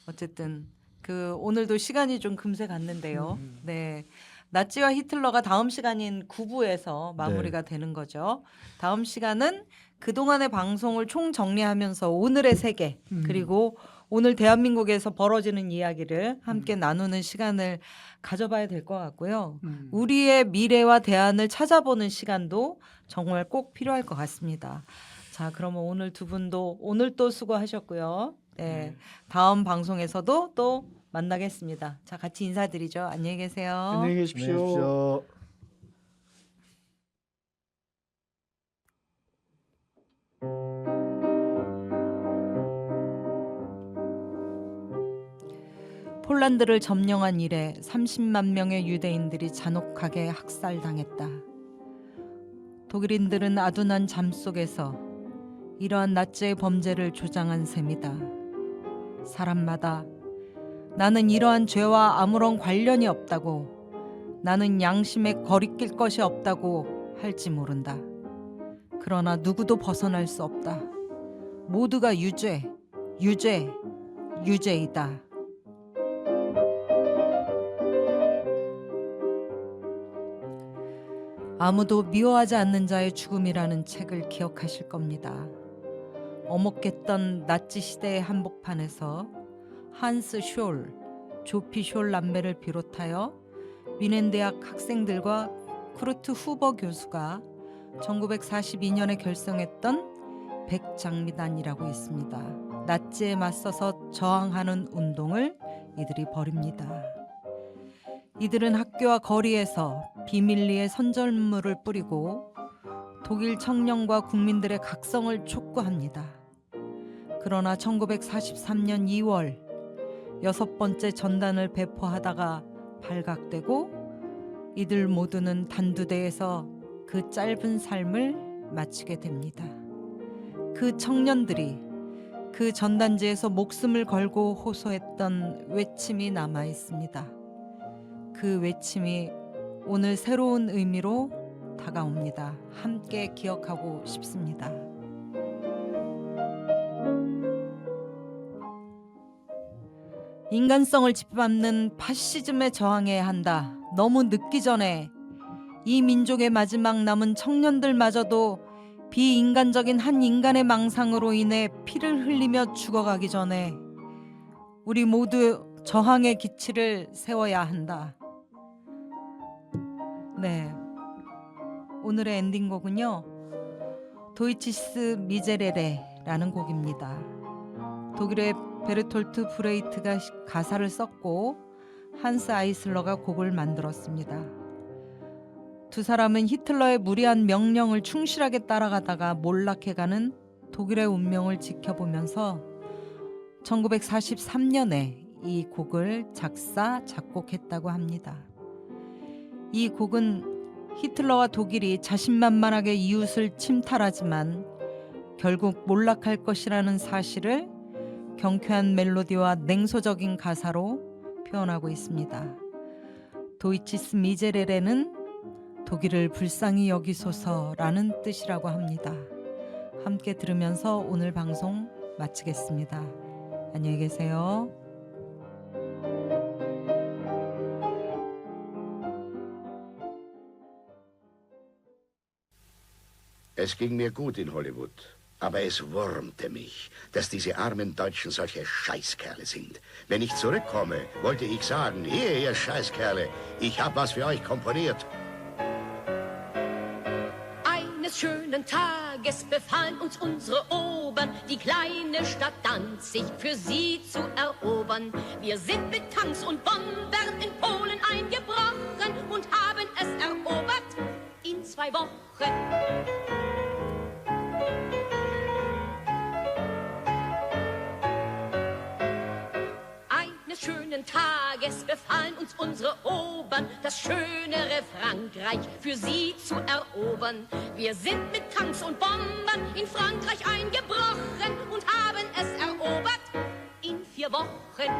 어쨌든 그 오늘도 시간이 좀 금세 갔는데요. 네, 나치와 히틀러가 다음 시간인 9부에서 마무리가 되는 거죠. 다음 시간은 그 동안의 방송을 총 정리하면서 오늘의 세계 그리고 오늘 대한민국에서 벌어지는 이야기를 함께 나누는 시간을 가져봐야 될 것 같고요. 우리의 미래와 대안을 찾아보는 시간도 정말 꼭 필요할 것 같습니다. 자, 그러면 오늘 두 분도 오늘 또 수고하셨고요. 네, 다음 방송에서도 또 만나겠습니다. 자, 같이 인사드리죠. 안녕히 계세요. 안녕히 계십시오. 안녕히 계십시오. 폴란드를 점령한 이래 30만 명의 유대인들이 잔혹하게 학살당했다. 독일인들은 아둔한 잠 속에서 이러한 나치의 범죄를 조장한 셈이다. 사람마다 나는 이러한 죄와 아무런 관련이 없다고, 나는 양심에 거리낄 것이 없다고 할지 모른다. 그러나 누구도 벗어날 수 없다. 모두가 유죄, 유죄, 유죄이다. 아무도 미워하지 않는 자의 죽음이라는 책을 기억하실 겁니다. 어목했던 나치 시대의 한복판에서 한스 숄, 조피 숄 남매를 비롯하여 뮌헨 대학 학생들과 쿠르트 후버 교수가 1942년에 결성했던 백장미단이라고 있습니다. 나치에 맞서서 저항하는 운동을 이들이 벌입니다. 이들은 학교와 거리에서 비밀리에 선전물을 뿌리고 독일 청년과 국민들의 각성을 촉구합니다. 그러나 1943년 2월 6번째 전단을 배포하다가 발각되고 이들 모두는 단두대에서 그 짧은 삶을 마치게 됩니다. 그 청년들이 그 전단지에서 목숨을 걸고 호소했던 외침이 남아 있습니다. 그 외침이 오늘 새로운 의미로 다가옵니다. 함께 기억하고 싶습니다. 인간성을 짓밟는 파시즘에 저항해야 한다. 너무 늦기 전에 이 민족의 마지막 남은 청년들마저도 비인간적인 한 인간의 망상으로 인해 피를 흘리며 죽어가기 전에 우리 모두 저항의 기치를 세워야 한다. 네, 오늘의 엔딩곡은요, 도이치스 미제레레라는 곡입니다. 독일의 베르톨트 브레이트가 가사를 썼고 한스 아이슬러가 곡을 만들었습니다. 두 사람은 히틀러의 무리한 명령을 충실하게 따라가다가 몰락해가는 독일의 운명을 지켜보면서 1943년에 이 곡을 작곡했다고 합니다. 이 곡은 히틀러와 독일이 자신만만하게 이웃을 침탈하지만 결국 몰락할 것이라는 사실을 경쾌한 멜로디와 냉소적인 가사로 표현하고 있습니다. 도이치스 미제레레는 독일을 불쌍히 여기소서라는 뜻이라고 합니다. 함께 들으면서 오늘 방송 마치겠습니다. 안녕히 계세요. Es ging mir gut in Hollywood, aber es wurmte mich, dass diese armen Deutschen solche Scheißkerle sind. Wenn ich zurückkomme, wollte ich sagen, hier, ihr Scheißkerle, ich hab was für euch komponiert. Eines schönen Tages befahlen uns unsere Obern, die kleine Stadt Danzig für sie zu erobern. Wir sind mit Tanks und Bombern in Polen eingebrochen und haben es erobert in 2 Wochen. Eines schönen Tages befahlen uns unsere Obern, das schönere Frankreich für sie zu erobern. Wir sind mit Tanks und Bombern in Frankreich eingebrochen und haben es erobert in 4 Wochen.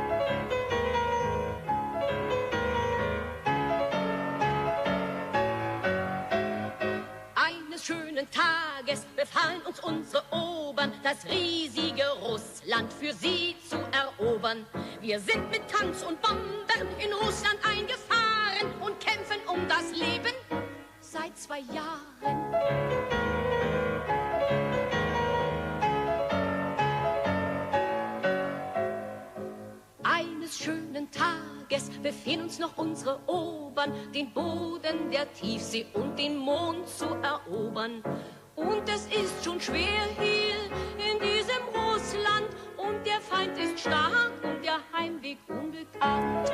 Eines schönen Tages befahlen uns unsere Obern, das riesige Russland für sie zu erobern. Wir sind mit Tanks und Bombern in Russland eingefahren und kämpfen um das Leben seit 2 Jahren. Eines schönen Tages befinden uns noch unsere Obern, den Boden der Tiefsee und den Mond zu erobern. Und es ist schon schwer hier in diesem Russland und der Feind ist stark und der Heimweg unbekannt.